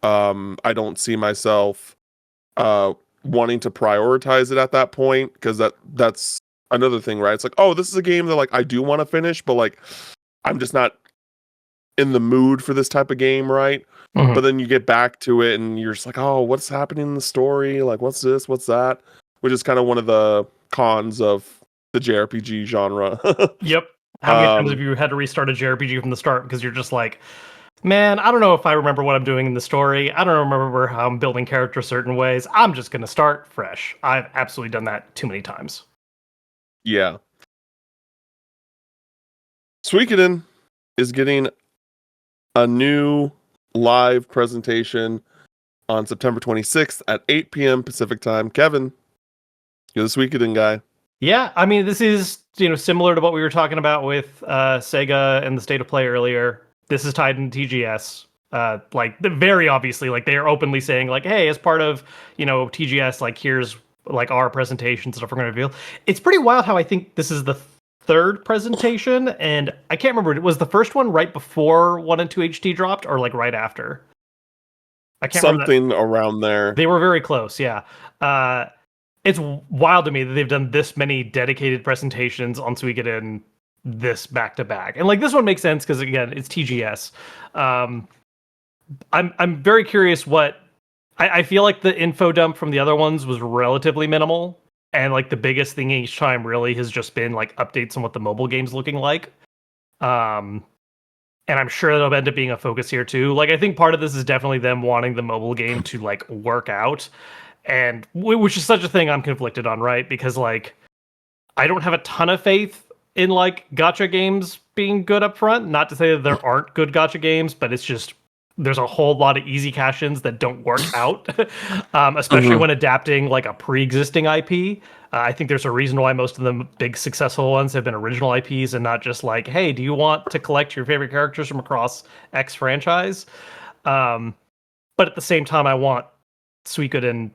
I don't see myself wanting to prioritize it at that point, because that's another thing, right? It's like, oh, this is a game that like I do want to finish, but like I'm just not in the mood for this type of game, right? But then you get back to it and you're just like, oh, what's happening in the story? Like, what's this? What's that? Which is kind of one of the cons of the JRPG genre. Yep. How many times have you had to restart a JRPG from the start because you're just like, man, I don't know if I remember what I'm doing in the story. I don't remember how I'm building characters certain ways. I'm just going to start fresh. I've absolutely done that too many times. Yeah. Suikoden is getting a new live presentation on September 26th at 8 p.m. Pacific time. Kevin, you're the Suikoden guy. Yeah, I mean, this is, similar to what we were talking about with Sega and the State of Play earlier. This is tied into TGS. Like, very obviously, like, they are openly saying, like, hey, as part of, TGS, like, here's, like, our presentation stuff we're going to reveal. It's pretty wild how I think this is the third presentation, and I can't remember, was the first one right before 1 and 2 HD dropped, or, like, right after? I can't remember. Something around there. They were very close, yeah. It's wild to me that they've done this many dedicated presentations on Suikoden this back to back, and like this one makes sense because again it's TGS. I'm very curious what I feel like the info dump from the other ones was relatively minimal, and like the biggest thing each time really has just been like updates on what the mobile game's looking like. And I'm sure that'll end up being a focus here too. Like I think part of this is definitely them wanting the mobile game to like work out. And which is such a thing I'm conflicted on, right? Because like, I don't have a ton of faith in like gacha games being good up front. Not to say that there aren't good gacha games, but it's just there's a whole lot of easy cash-ins that don't work out, especially when adapting like a pre-existing IP. I think there's a reason why most of the big successful ones have been original IPs and not just like, hey, do you want to collect your favorite characters from across X franchise? But at the same time, I want Suikoden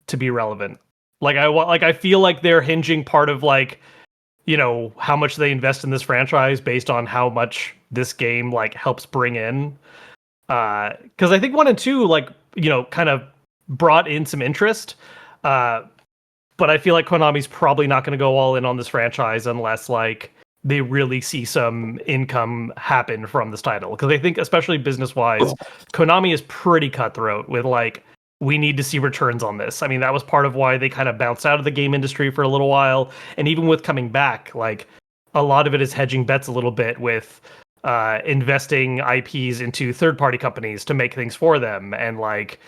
to be relevant. I feel like they're hinging part of like, how much they invest in this franchise based on how much this game like helps bring in. Because I think 1 and 2 like, kind of brought in some interest. But I feel like Konami's probably not going to go all in on this franchise unless like they really see some income happen from this title. Because I think especially business wise, Konami is pretty cutthroat with like, we need to see returns on this. I mean, that was part of why they kind of bounced out of the game industry for a little while. And even with coming back, like a lot of it is hedging bets a little bit with investing IPs into third-party companies to make things for them. And like,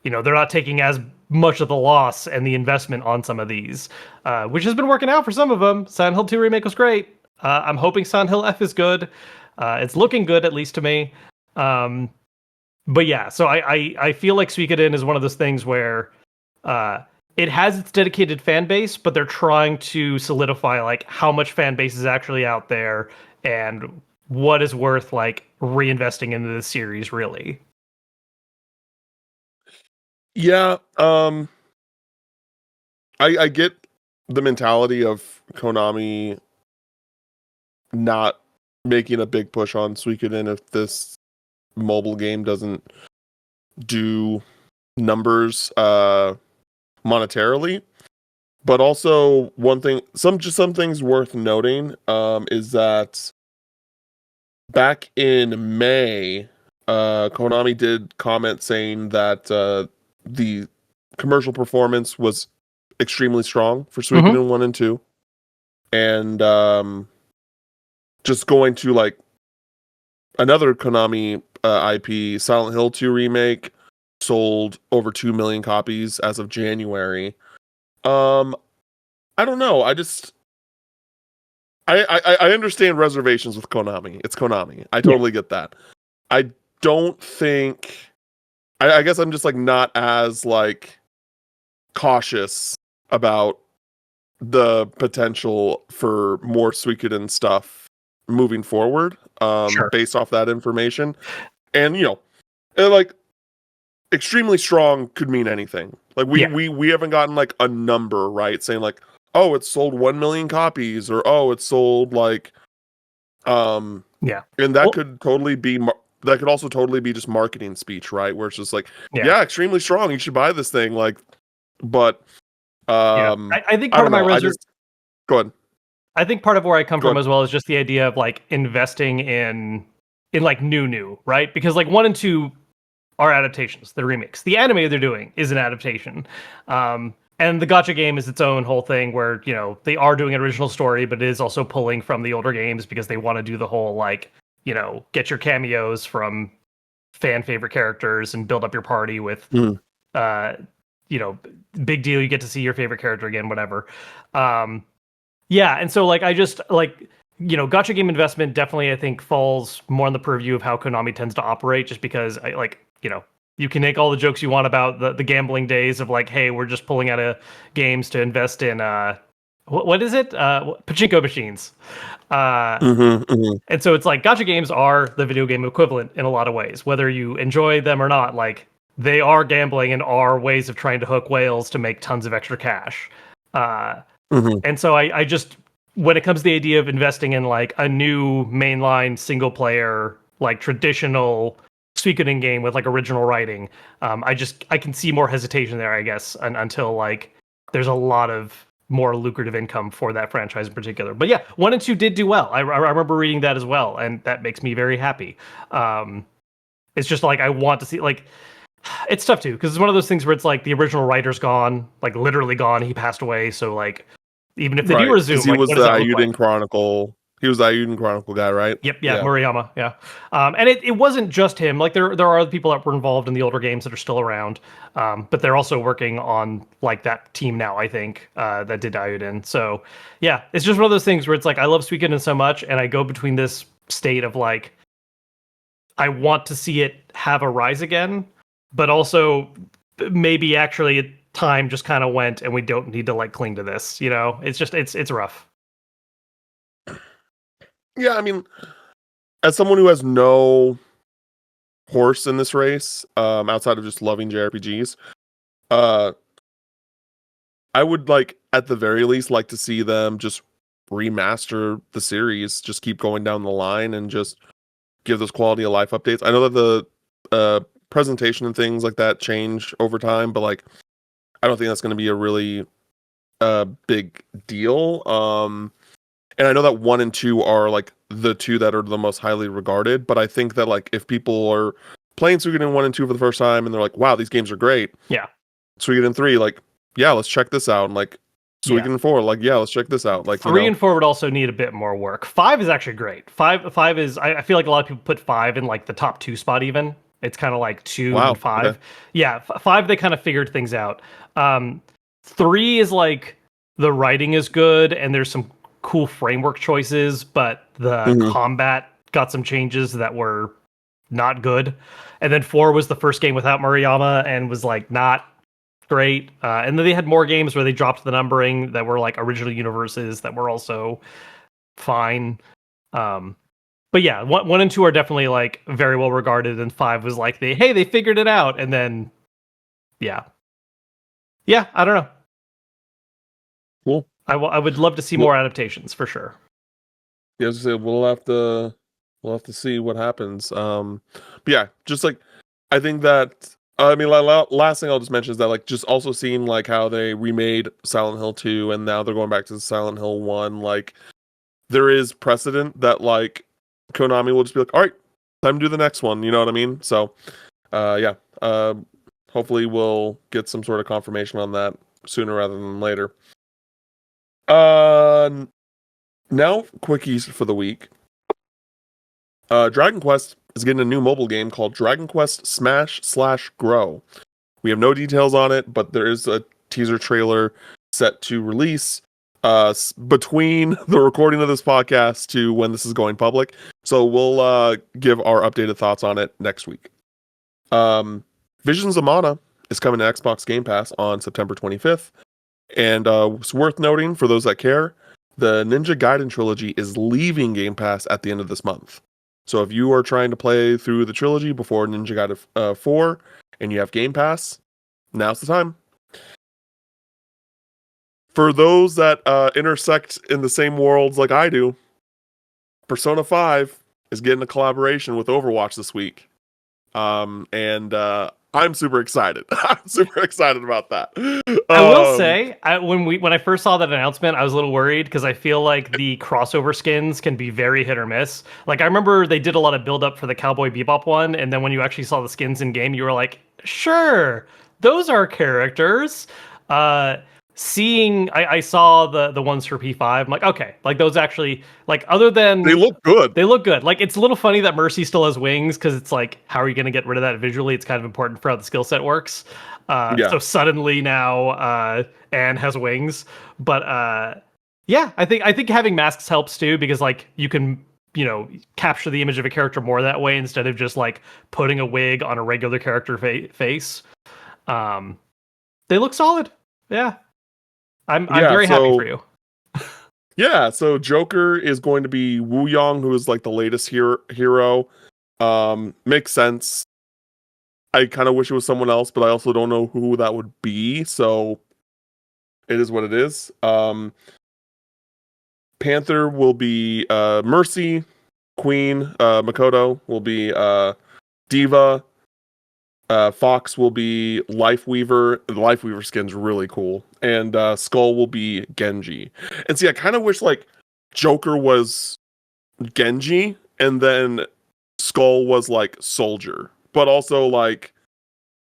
they're not taking as much of the loss and the investment on some of these, which has been working out for some of them. Silent Hill 2 Remake was great. I'm hoping Silent Hill F is good. It's looking good, at least to me. But yeah, so I feel like Suikoden is one of those things where it has its dedicated fan base, but they're trying to solidify like how much fan base is actually out there and what is worth like reinvesting into the series, really. Yeah, I get the mentality of Konami not making a big push on Suikoden if this mobile game doesn't do numbers monetarily. But also one thing, some things worth noting is that back in May, Konami did comment saying that the commercial performance was extremely strong for Suikoden 1 and 2. And just going to like another Konami IP, Silent Hill 2 remake, sold over 2 million copies as of January. I don't know. I understand reservations with Konami. It's Konami. I totally get that. I don't think. I guess I'm just like not as like cautious about the potential for more Suikoden stuff moving forward, based off that information. And like extremely strong could mean anything. Like we haven't gotten like a number, right? Saying like, oh, it's sold 1 million copies, or oh, it's sold like, and that could totally be. That could also totally be just marketing speech, right? Where it's just like, yeah, extremely strong. You should buy this thing. Like, but I think part of my go ahead. I think part of where I come from as well is just the idea of like investing in like new, right? Because like 1 and 2 are adaptations, the remakes. The anime they're doing is an adaptation. And the gacha game is its own whole thing where, they are doing an original story, but it is also pulling from the older games because they want to do the whole like, get your cameos from fan favorite characters and build up your party with, big deal. You get to see your favorite character again, whatever. And so like, I just like, gacha game investment definitely, I think, falls more on the purview of how Konami tends to operate, just because you can make all the jokes you want about the gambling days of like, hey, we're just pulling out of games to invest in, what is it? Pachinko machines. And so it's like gacha games are the video game equivalent in a lot of ways, whether you enjoy them or not. Like they are gambling and are ways of trying to hook whales to make tons of extra cash. And so I just, when it comes to the idea of investing in like a new mainline single player, like traditional Suikoden game with like original writing, I can see more hesitation there, I guess, until like there's a lot of more lucrative income for that franchise in particular. But yeah, 1 and 2 did do well. I remember reading that as well, and that makes me very happy. It's just like I want to see, like, it's tough too, because it's one of those things where it's like the original writer's gone, like literally gone. He passed away, so like even if they do resume, he was the Ayuden Chronicle. He was the Ayuden Chronicle guy, right? Yep, Murayama, and it wasn't just him. Like there are other people that were involved in the older games that are still around, but they're also working on like that team now, I think, that did Ayuden. So yeah, it's just one of those things where it's like I love Suikoden so much, and I go between this state of like I want to see it have a rise again, but also maybe actually time just kind of went and we don't need to like cling to this. It's just it's rough. Yeah, I mean, as someone who has no horse in this race, outside of just loving JRPGs, I would like at the very least like to see them just remaster the series, just keep going down the line and just give those quality of life updates. I know that the presentation and things like that change over time, but like I don't think that's going to be a really big deal. And I know that 1 and 2 are like the two that are the most highly regarded, but I think that like if people are playing Suikoden 1 and 2 for the first time and they're like, wow, these games are great. Yeah. Suikoden 3, like, yeah, let's check this out. And like Suikoden 4, like, yeah, let's check this out. Like 3 and 4 would also need a bit more work. 5 is actually great. 5 is, I feel like a lot of people put 5 in like the top 2 spot even. It's kind of like 2 and 5. Okay. Yeah, 5 they kind of figured things out. 3 is like the writing is good and there's some cool framework choices, but the combat got some changes that were not good. And then 4 was the first game without Murayama and was like not great. And then they had more games where they dropped the numbering that were like original universes that were also fine. But yeah, 1 and 2 are definitely like very well regarded, and 5 was like they figured it out, and then yeah, I don't know. Cool. I would love to see more adaptations for sure. Yeah, as I said, we'll have to see what happens. But yeah, just like I think that last thing I'll just mention is that like just also seeing like how they remade Silent Hill 2 and now they're going back to Silent Hill 1. Like there is precedent that like Konami will just be like, all right, time to do the next one. You know what I mean? So, yeah. Hopefully we'll get some sort of confirmation on that sooner rather than later. Now quickies for the week. Dragon Quest is getting a new mobile game called Dragon Quest Smash/Grow. We have no details on it, but there is a teaser trailer set to release between the recording of this podcast to when this is going public. So we'll give our updated thoughts on it next week. Visions of Mana is coming to Xbox Game Pass on September 25th. And it's worth noting, for those that care, the Ninja Gaiden trilogy is leaving Game Pass at the end of this month. So if you are trying to play through the trilogy before Ninja Gaiden 4 and you have Game Pass, now's the time. For those that intersect in the same worlds like I do, Persona 5 is getting a collaboration with Overwatch this week. And I'm super excited. I'm super excited about that. I will say, when I first saw that announcement, I was a little worried because I feel like the crossover skins can be very hit or miss. Like I remember they did a lot of build up for the Cowboy Bebop one, and then when you actually saw the skins in game, you were like, sure, those are characters. I saw the ones for P5. I'm like, okay, like those actually, like other than they look good. They look good. Like it's a little funny that Mercy still has wings because it's like, how are you going to get rid of that visually? It's kind of important for how the skill set works. So suddenly now Anne has wings, but yeah, I think having masks helps too because like you can capture the image of a character more that way instead of just like putting a wig on a regular character face. They look solid. Yeah. I'm very happy for you. Yeah, so Joker is going to be Wu Yong, who is like the latest hero. Makes sense. I kind of wish it was someone else, but I also don't know who that would be, so it is what it is. Panther will be Mercy. Queen Makoto will be Diva. Fox will be Lifeweaver. The Lifeweaver skin's really cool. And Skull will be Genji. And see, I kind of wish like Joker was Genji and then Skull was like Soldier. But also like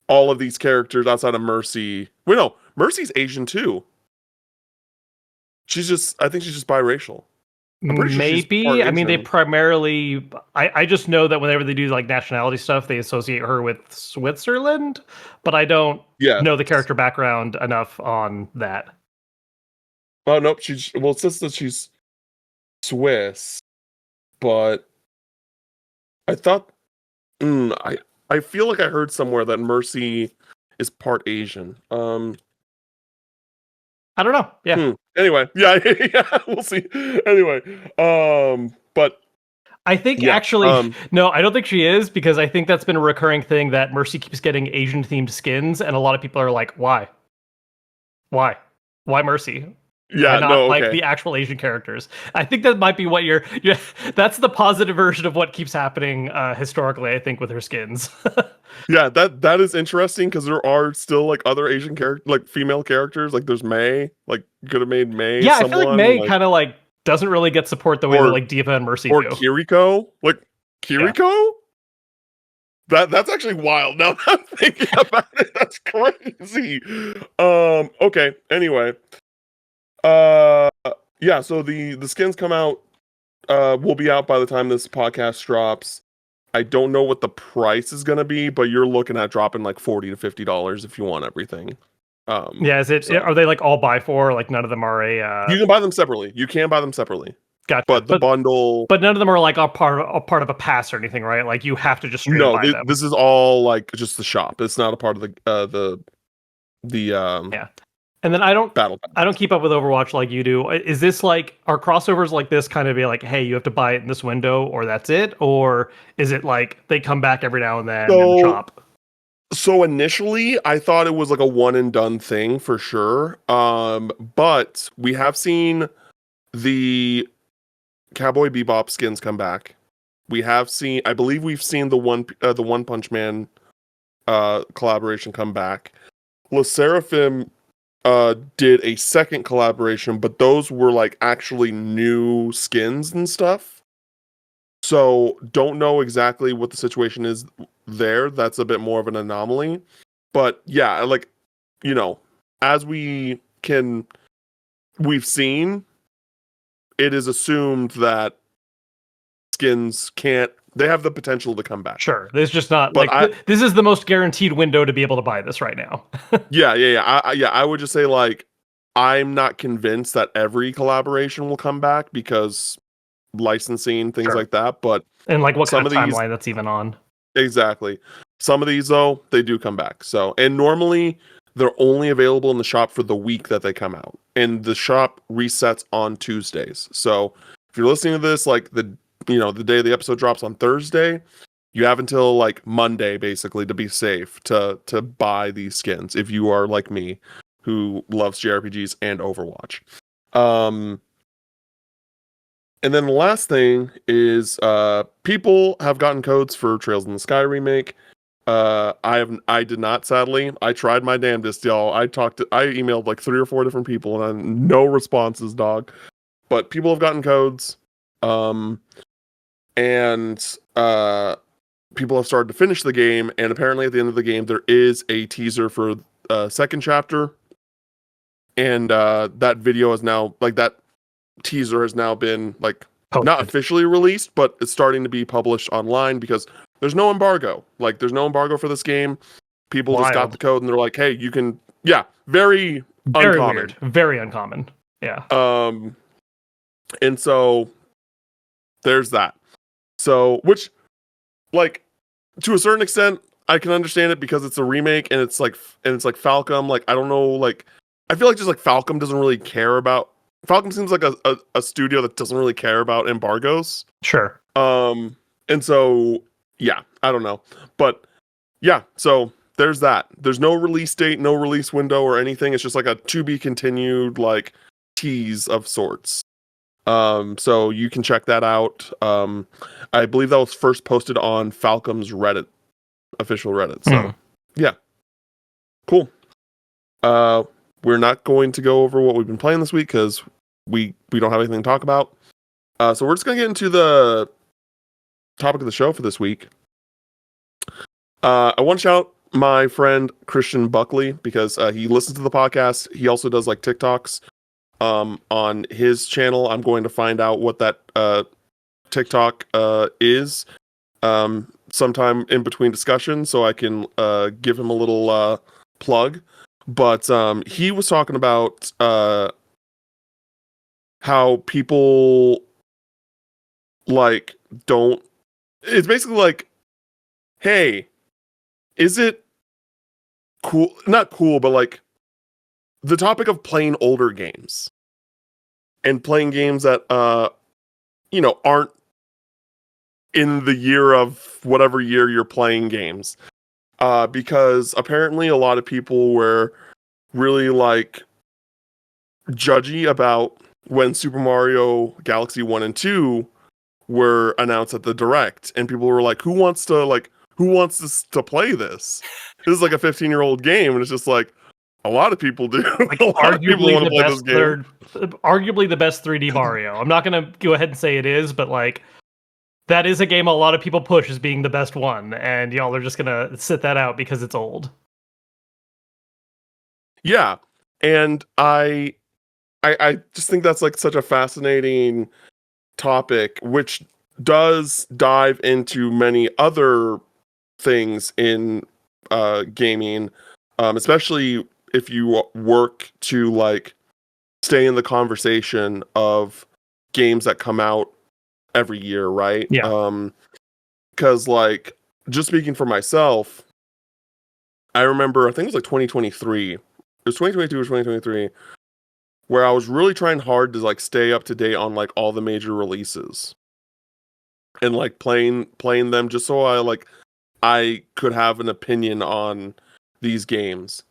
all of these characters outside of Mercy. Wait, no, Mercy's Asian too. I think she's just biracial. Maybe. I mean, they primarily. I just know that whenever they do like nationality stuff, they associate her with Switzerland, but I don't know the character background enough on that. Oh nope, it says that she's Swiss, but I thought. I feel like I heard somewhere that Mercy is part Asian. I don't know. Yeah. Anyway, yeah, we'll see. Anyway, but I think actually, no, I don't think she is because I think that's been a recurring thing that Mercy keeps getting Asian themed skins, and a lot of people are like, why Mercy? Yeah, not like the actual Asian characters. I think that might be what you're that's the positive version of what keeps happening historically, I think, with her skins. Yeah, that is interesting because there are still like other Asian characters, like female characters. Like there's Mei, like could have made Mei. Yeah, I feel like Mei kind of like doesn't really get support the way that like Diva and Mercy or do. Kiriko, like Kiriko. Yeah. That's actually wild. Now that I'm thinking about it, that's crazy. Okay. Anyway. Yeah. So the skins come out. Will be out by the time this podcast drops. I don't know what the price is going to be, but you're looking at dropping like $40 to $50 if you want everything. Yeah, are they like all buy for? Like none of them are a. You can buy them separately. You can buy them separately. Gotcha. But the bundle, but none of them are like a part of a pass or anything, right? Like you have to just buy them. This is all like just the shop. It's not a part of the yeah. And then I don't keep up with Overwatch like you do. Is this like, are crossovers like this kind of be like, hey, you have to buy it in this window or that's it? Or is it like they come back every now and then in the shop? So initially I thought it was like a one and done thing for sure. But we have seen the Cowboy Bebop skins come back. We have seen, I believe we've seen the One Punch Man collaboration come back. Le Seraphim did a second collaboration, but those were like actually new skins and stuff. So don't know exactly what the situation is there. That's a bit more of an anomaly. But yeah, like, you know, as we've seen, it is assumed that skins they have the potential to come back. Sure. There's just not this is the most guaranteed window to be able to buy this right now. Yeah. I would just say like, I'm not convinced that every collaboration will come back because licensing, things like that. But and like what kind of timeline that's even on. Exactly. Some of these though, they do come back. So, and normally they're only available in the shop for the week that they come out. And the shop resets on Tuesdays. So if you're listening to this, like the day the episode drops on Thursday, you have until like Monday basically to be safe to buy these skins if you are like me who loves JRPGs and Overwatch. And then the last thing is people have gotten codes for Trails in the Sky remake. I did not, sadly. I tried my damnedest, y'all. I emailed like 3 or 4 different people and no responses, dog. But people have gotten codes. And people have started to finish the game, and apparently at the end of the game there is a teaser for second chapter. And that video is now like that teaser has now been like not officially released, but it's starting to be published online because there's no embargo. Like there's no embargo for this game. People just got the code and they're like, hey, you can very uncommon. Weird. Very uncommon. Yeah. And so there's that. So which like to a certain extent I can understand it because it's a remake and it's like Falcom. Like I don't know, like I feel like just like Falcom doesn't really care about Falcom seems like a studio that doesn't really care about embargoes. Sure. And so yeah, I don't know. But yeah, so there's that. There's no release date, no release window or anything. It's just like a to be continued like tease of sorts. So you can check that out. I believe that was first posted on Falcom's Reddit, official Reddit. So yeah. Cool. We're not going to go over what we've been playing this week because we don't have anything to talk about. So we're just going to get into the topic of the show for this week. I want to shout my friend Christian Buckley because he listens to the podcast. He also does like TikToks on his channel. I'm going to find out what that TikTok is sometime in between discussions so I can give him a little plug. But he was talking about how people like don't. It's basically like, hey, is it cool? Not cool, but like the topic of playing older games and playing games that aren't in the year of whatever year you're playing games. Because apparently a lot of people were really like judgy about when Super Mario Galaxy 1 and 2 were announced at the Direct, and people were like, who wants to play this? This is like a 15-year-old game, and it's just like a lot of people do. Like, a lot of people want to play this game. Arguably the best 3D Mario. I'm not going to go ahead and say it is, but like that is a game a lot of people push as being the best one, and y'all are just gonna sit that out because it's old. Yeah, and I just think that's like such a fascinating topic, which does dive into many other things in gaming, especially if you work to like stay in the conversation of games that come out every year, right? Yeah. Because like, just speaking for myself, I remember, I think it was like 2023. It was 2022 or 2023, where I was really trying hard to like stay up to date on like all the major releases and like playing them just so I could have an opinion on these games.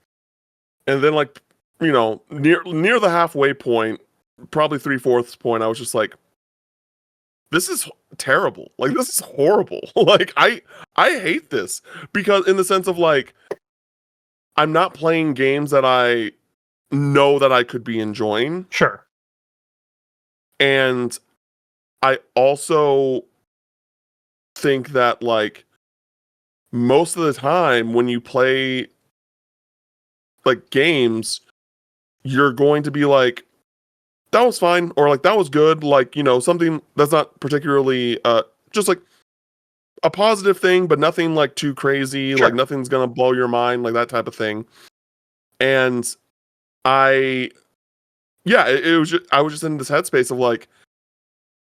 And then like, you know, near the halfway point, probably 3/4 point, I was just like, this is terrible. Like, this is horrible. Like, I hate this, because in the sense of like, I'm not playing games that I know that I could be enjoying. Sure. And I also think that like most of the time when you play like games, you're going to be like, that was fine, or like that was good, like, you know, something that's not particularly just like a positive thing, but nothing like too crazy, sure. Like nothing's gonna blow your mind, like that type of thing. And it was just, I was just in this headspace of like,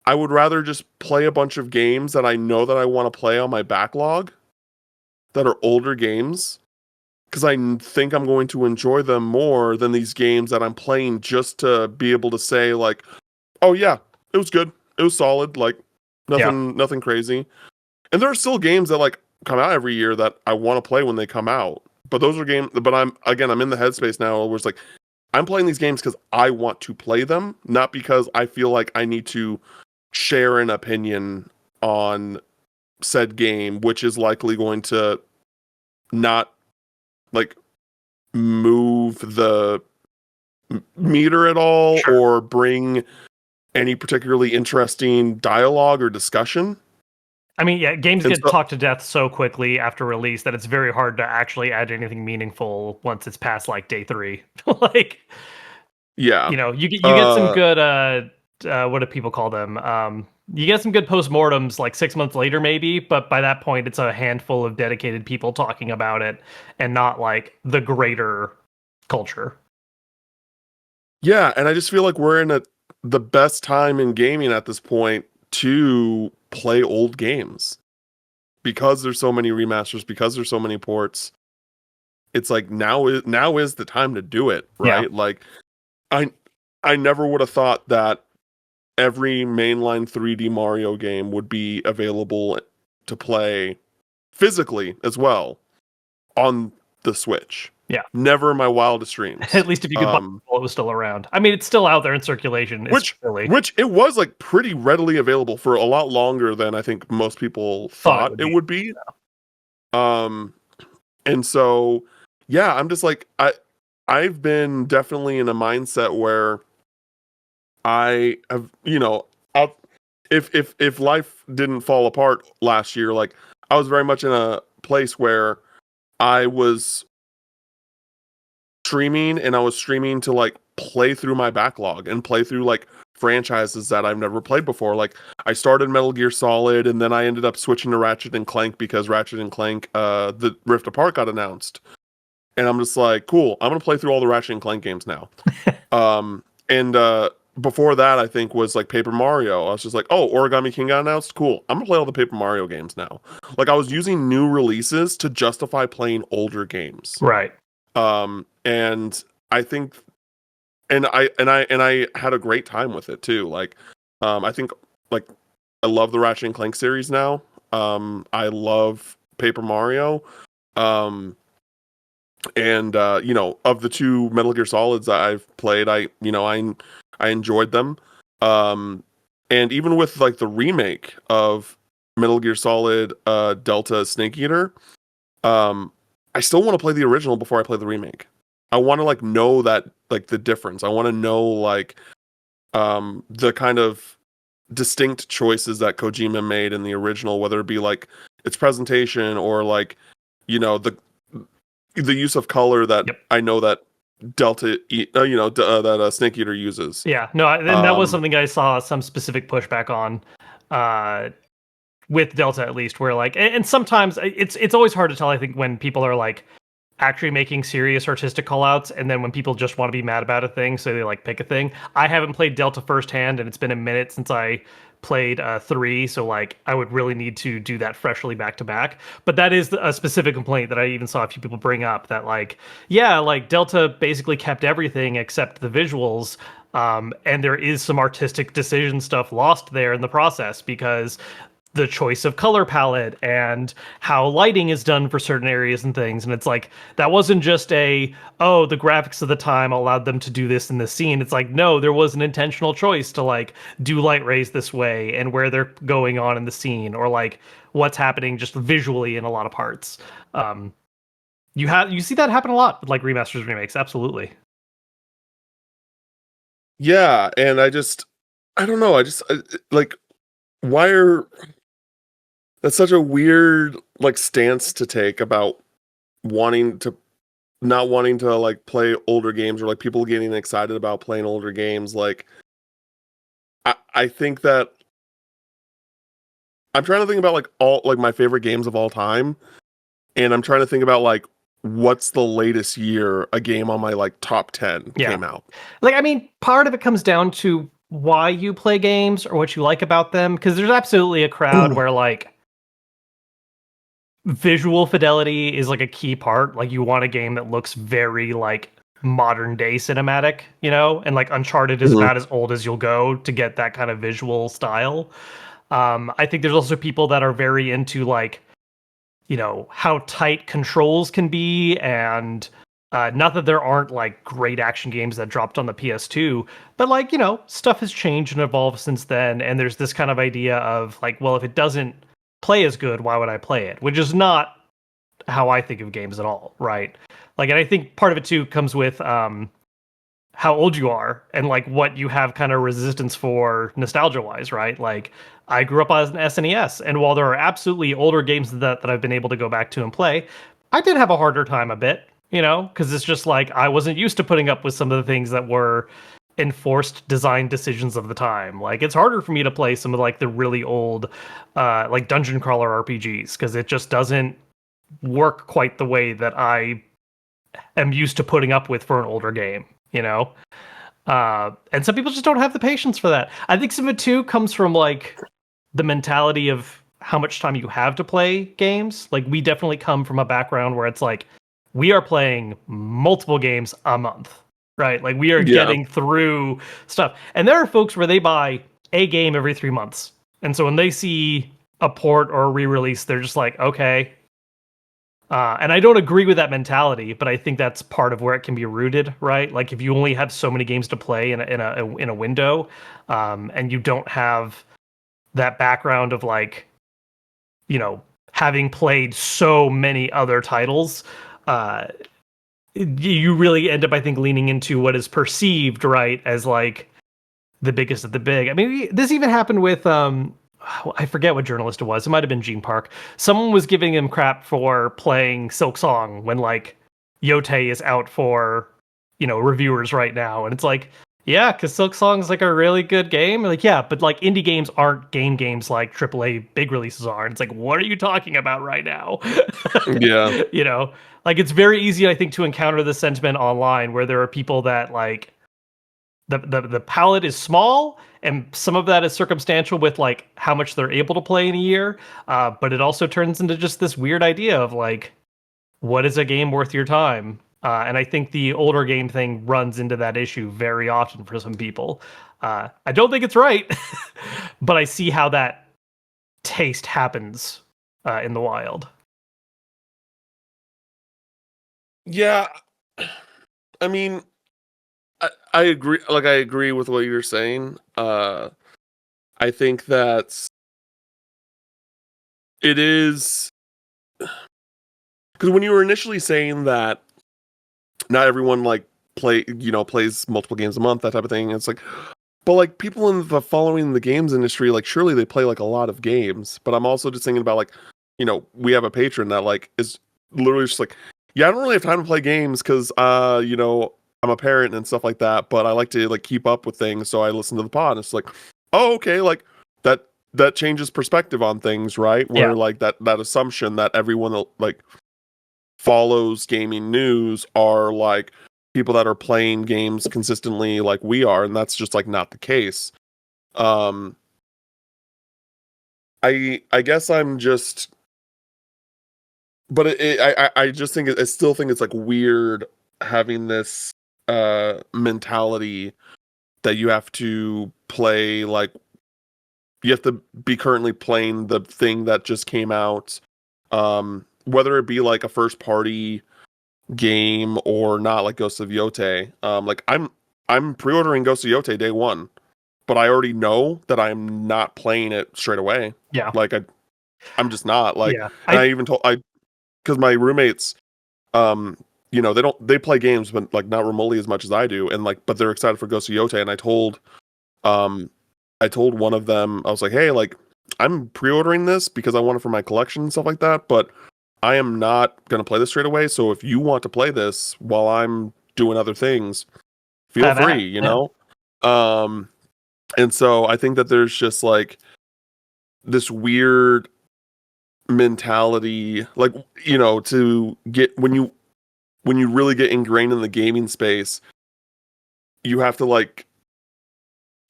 I would rather just play a bunch of games that I know that I want to play on my backlog that are older games, because I think I'm going to enjoy them more than these games that I'm playing just to be able to say like, oh yeah, it was good, it was solid, like nothing crazy. And there are still games that like come out every year that I want to play when they come out. But those are games, but I'm in the headspace now where it's like, I'm playing these games because I want to play them, not because I feel like I need to share an opinion on said game, which is likely going to not like move the meter at all, sure. or bring any particularly interesting dialogue or discussion. I mean, yeah, games get talked to death so quickly after release that it's very hard to actually add anything meaningful once it's past like day 3. Like, yeah, you know, you get some good what do people call them? You get some good postmortems like 6 months later, maybe, but by that point, it's a handful of dedicated people talking about it, and not like the greater culture. Yeah, and I just feel like we're in the best time in gaming at this point to play old games, because there's so many remasters, because there's so many ports. It's like now is the time to do it, right? Yeah. Like I never would have thought that every mainline 3D Mario game would be available to play physically as well on the Switch. Yeah. Never in my wildest dreams. At least if you could buy it while it was still around. I mean, it's still out there in circulation. Which it was like pretty readily available for a lot longer than I think most people thought it would be. Yeah. And so, yeah, I'm just like, I've been definitely in a mindset where I have, you know, if life didn't fall apart last year, like I was very much in a place where I was streaming, and I was streaming to like play through my backlog and play through like franchises that I've never played before. Like I started Metal Gear Solid, and then I ended up switching to Ratchet and Clank because Ratchet and Clank the Rift Apart got announced. And I'm just like, cool, I'm gonna play through all the Ratchet and Clank games now. And before that, I think was like Paper Mario. I was just like, oh, Origami King got announced, cool, I'm gonna play all the Paper Mario games now. Like I was using new releases to justify playing older games. Right. And I think, and I had a great time with it too. Like, I think like I love the Ratchet and Clank series now. I love Paper Mario. And you know, of the two Metal Gear Solids that I've played, I enjoyed them. And even with like the remake of Metal Gear Solid Delta Snake Eater, I still want to play the original before I play the remake. I want to like know that like the difference. I want to know like the kind of distinct choices that Kojima made in the original, whether it be like its presentation or like, you know, the use of color that I know that that Snake Eater uses. Yeah, no, and that was something I saw some specific pushback on with Delta, at least, where like, and sometimes it's always hard to tell, I think, when people are like actually making serious artistic callouts, and then when people just want to be mad about a thing, so they like pick a thing. I haven't played Delta firsthand, and it's been a minute since I played 3, so like I would really need to do that freshly back to back. But that is a specific complaint that I even saw a few people bring up, that like, yeah, like Delta basically kept everything except the visuals. And there is some artistic decision stuff lost there in the process, because the choice of color palette and how lighting is done for certain areas and things. And it's like, that wasn't just the graphics of the time allowed them to do this in the scene. It's like, no, there was an intentional choice to like do light rays this way and where they're going on in the scene, or like what's happening just visually in a lot of parts. You see that happen a lot with like remasters, remakes. Absolutely. Yeah. And I don't know. Like, that's such a weird like stance to take about not wanting to like play older games, or like people getting excited about playing older games. Like, I think that I'm trying to think about like all like my favorite games of all time, and I'm trying to think about like what's the latest year a game on my like top 10 came out. Like, I mean, part of it comes down to why you play games or what you like about them, because there's absolutely a crowd where like visual fidelity is like a key part. Like, you want a game that looks very like modern day cinematic, you know, and like Uncharted is about as old as you'll go to get that kind of visual style. I think there's also people that are very into like, you know, how tight controls can be, and not that there aren't like great action games that dropped on the PS2, but like, you know, stuff has changed and evolved since then. And there's this kind of idea of like, well, if it doesn't play as good, why would I play it? Which is not how I think of games at all, right? Like, and I think part of it too comes with how old you are and like what you have kind of resistance for nostalgia wise, right? Like, I grew up as an SNES, and while there are absolutely older games that I've been able to go back to and play, I did have a harder time a bit, you know, because it's just like I wasn't used to putting up with some of the things that were enforced design decisions of the time. Like, it's harder for me to play some of like the really old like dungeon crawler RPGs, because it just doesn't work quite the way that I am used to putting up with for an older game, you know? And some people just don't have the patience for that. I think some of it too comes from like the mentality of how much time you have to play games. Like, we definitely come from a background where it's like, we are playing multiple games a month, right? Like, we are getting through stuff. And there are folks where they buy a game every 3 months. And so when they see a port or a re-release, they're just like, okay. And I don't agree with that mentality, but I think that's part of where it can be rooted, right? Like, if you only have so many games to play in a window, and you don't have that background of like, you know, having played so many other titles, you really end up, I think, leaning into what is perceived, right, as like the biggest of the big. I mean, this even happened with I forget what journalist it was. It might have been Gene Park. Someone was giving him crap for playing Silk Song when like Yotei is out for, you know, reviewers right now, and it's like, yeah, because Silk Song is like a really good game. Like, yeah, but like indie games aren't games like AAA big releases are. And it's like, what are you talking about right now? Yeah. You know, like, it's very easy, I think, to encounter this sentiment online where there are people that like the palette is small, and some of that is circumstantial with like how much they're able to play in a year. But it also turns into just this weird idea of like, what is a game worth your time? And I think the older game thing runs into that issue very often for some people. I don't think it's right, but I see how that taste happens in the wild. Yeah. I mean, I agree. Like, I agree with what you're saying. I think that it is, because when you were initially saying that not everyone like plays multiple games a month, that type of thing, it's like, but like people in the following the games industry, like surely they play like a lot of games. But I'm also just thinking about like, you know, we have a patron that like is literally just like, yeah, I don't really have time to play games because you know, I'm a parent and stuff like that, but I like to like keep up with things, so I listen to the pod. And it's like, oh, okay, like that changes perspective on things, right? Where like that assumption that everyone like follows gaming news are like people that are playing games consistently like we are, and that's just like not the case. I guess I'm just, but I just think I still think it's like weird having this mentality that you have to play, like you have to be currently playing the thing that just came out, whether it be like a first party game or not, like Ghost of Yotei. Like I'm pre-ordering Ghost of Yotei day one, but I already know that I'm not playing it straight away. Yeah. Like I'm just not like, yeah. And I even told because my roommates, you know, they play games, but like not remotely as much as I do, and like, but they're excited for Ghost of Yotei, and I told one of them, I was like, hey, like I'm pre-ordering this because I want it for my collection and stuff like that, but I am not gonna play this straight away. So if you want to play this while I'm doing other things, feel free, you know. And so I think that there's just like this weird mentality, like, you know, to get when you really get ingrained in the gaming space, you have to like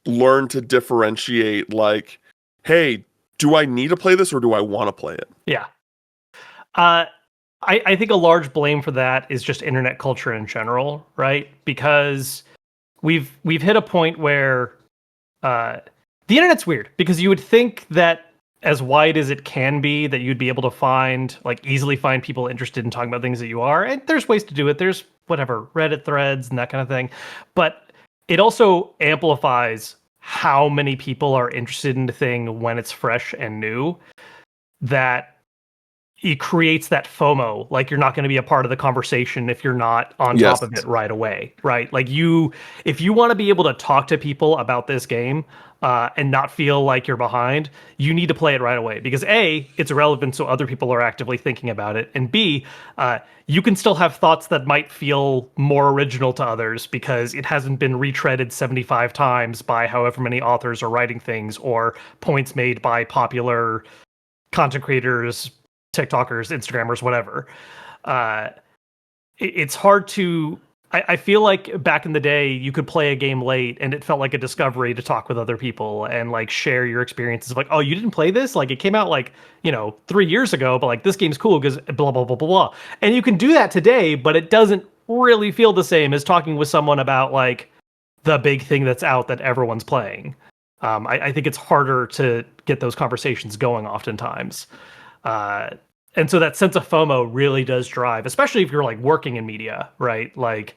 learn to differentiate, like, hey, do I need to play this or do I want to play it? Yeah. I think a large blame for that is just internet culture in general, right? Because we've hit a point where the internet's weird, because you would think that as wide as it can be, that you'd be able to find, like, easily find people interested in talking about things that you are. And there's ways to do it. There's whatever, Reddit threads and that kind of thing. But it also amplifies how many people are interested in the thing when it's fresh and new, that it creates that FOMO, like you're not going to be a part of the conversation if you're not on top of it right away, right? Like if you want to be able to talk to people about this game and not feel like you're behind, you need to play it right away, because A, it's relevant, so other people are actively thinking about it, and B, you can still have thoughts that might feel more original to others because it hasn't been retreaded 75 times by however many authors are writing things, or points made by popular content creators, TikTokers, Instagrammers, whatever. It's hard to. I feel like back in the day, you could play a game late, and it felt like a discovery to talk with other people and like share your experiences. Of like, oh, you didn't play this? Like, it came out like 3 years ago, but like this game's cool because blah blah blah blah blah. And you can do that today, but it doesn't really feel the same as talking with someone about like the big thing that's out that everyone's playing. I think it's harder to get those conversations going oftentimes. And so that sense of FOMO really does drive, especially if you're like working in media, right? Like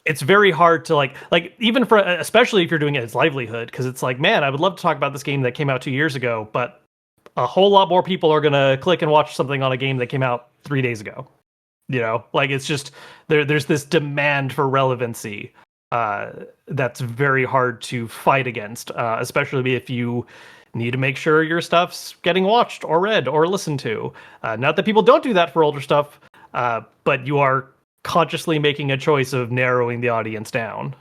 it's very hard to like even for, especially if you're doing it as livelihood, because it's like, man, I would love to talk about this game that came out 2 years ago, but a whole lot more people are going to click and watch something on a game that came out 3 days ago. Like it's just, there's this demand for relevancy that's very hard to fight against, especially if you need to make sure your stuff's getting watched or read or listened to. Not that people don't do that for older stuff, but you are consciously making a choice of narrowing the audience down.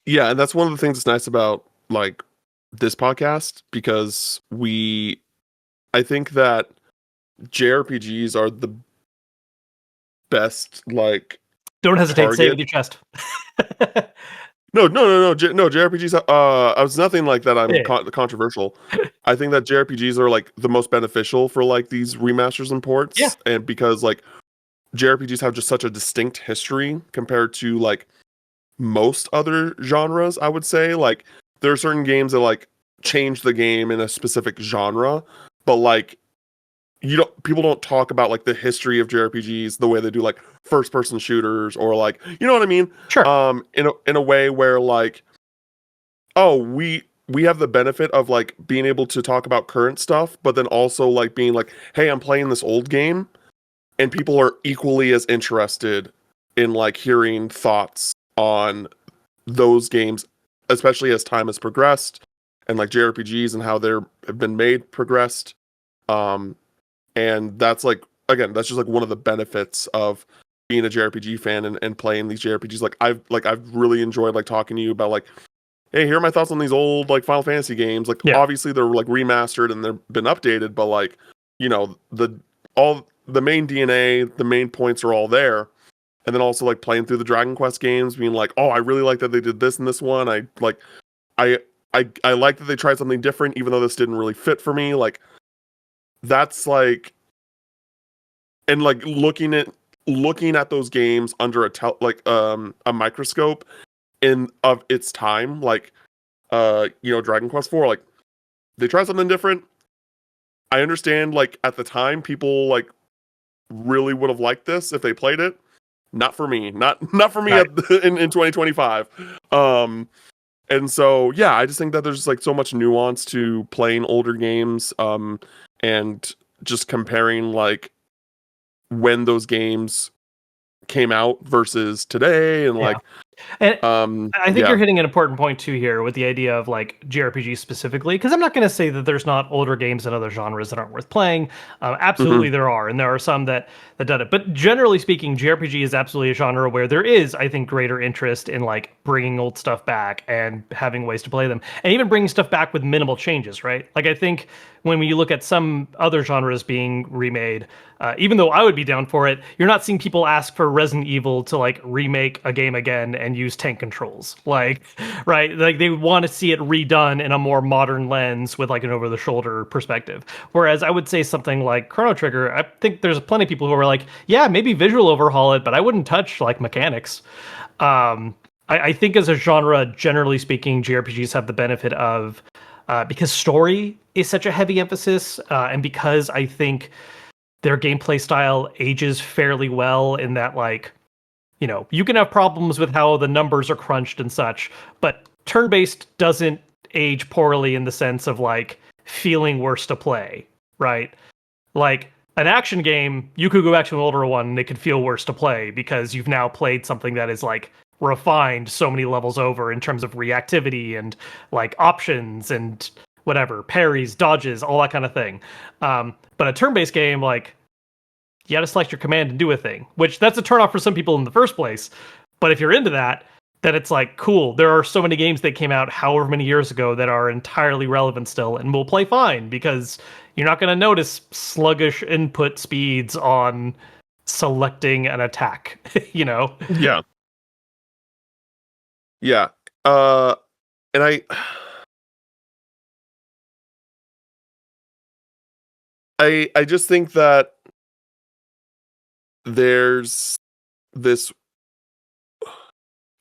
Yeah, and that's one of the things that's nice about like this podcast, because I think that JRPGs are the best, like, don't hesitate to say it with your chest. No, JRPGs. I was nothing like that. I'm controversial. I think that JRPGs are like the most beneficial for like these remasters and ports. Yeah. And because like JRPGs have just such a distinct history compared to like most other genres, I would say. Like there are certain games that like change the game in a specific genre, but like people don't talk about like the history of JRPGs the way they do like first person shooters, or like, you know what I mean? Sure. In a way where like, oh, we have the benefit of like being able to talk about current stuff, but then also like being like, hey, I'm playing this old game, and people are equally as interested in like hearing thoughts on those games, especially as time has progressed and like JRPGs and how they're have been made progressed. And that's like, again, that's just like one of the benefits of being a JRPG fan and playing these JRPGs. I've really enjoyed like talking to you about like, hey, here are my thoughts on these old like Final Fantasy games. Like obviously they're like remastered and they've been updated, but like, all the main DNA, the main points are all there. And then also like playing through the Dragon Quest games, being like, oh, I really like that they did this in this one. I like I like that they tried something different, even though this didn't really fit for me. Like that's like, and like looking at those games under a microscope in of its time, like Dragon Quest 4, like they tried something different. I understand, like at the time, people like really would have liked this if they played it. Not for me. Not for me right. in 2025. And so yeah, I just think that there's like so much nuance to playing older games, and just comparing like when those games came out versus today, and like and I think you're hitting an important point too here with the idea of like JRPGs specifically, because I'm not going to say that there's not older games in other genres that aren't worth playing. Absolutely, there are, and there are some that done it. But generally speaking, JRPG is absolutely a genre where there is, I think, greater interest in like bringing old stuff back and having ways to play them, and even bringing stuff back with minimal changes. Right? Like I think when you look at some other genres being remade, even though I would be down for it, you're not seeing people ask for Resident Evil to like remake a game again and use tank controls, like, right? Like they want to see it redone in a more modern lens with like an over-the-shoulder perspective. Whereas I would say something like Chrono Trigger, I think there's plenty of people who are like, yeah, maybe visual overhaul it, but I wouldn't touch like mechanics. I think as a genre, generally speaking, JRPGs have the benefit of because story is such a heavy emphasis, and because I think their gameplay style ages fairly well in that, like, you can have problems with how the numbers are crunched and such, but turn-based doesn't age poorly in the sense of, like, feeling worse to play, right? Like, an action game, you could go back to an older one and it could feel worse to play because you've now played something that is, like, refined so many levels over in terms of reactivity and, like, options and whatever, parries, dodges, all that kind of thing. But a turn-based game, like, you gotta select your command and do a thing, which that's a turnoff for some people in the first place. But if you're into that, then it's like, cool, there are so many games that came out however many years ago that are entirely relevant still and will play fine because you're not gonna notice sluggish input speeds on selecting an attack, Yeah. Yeah. And I just think that there's this,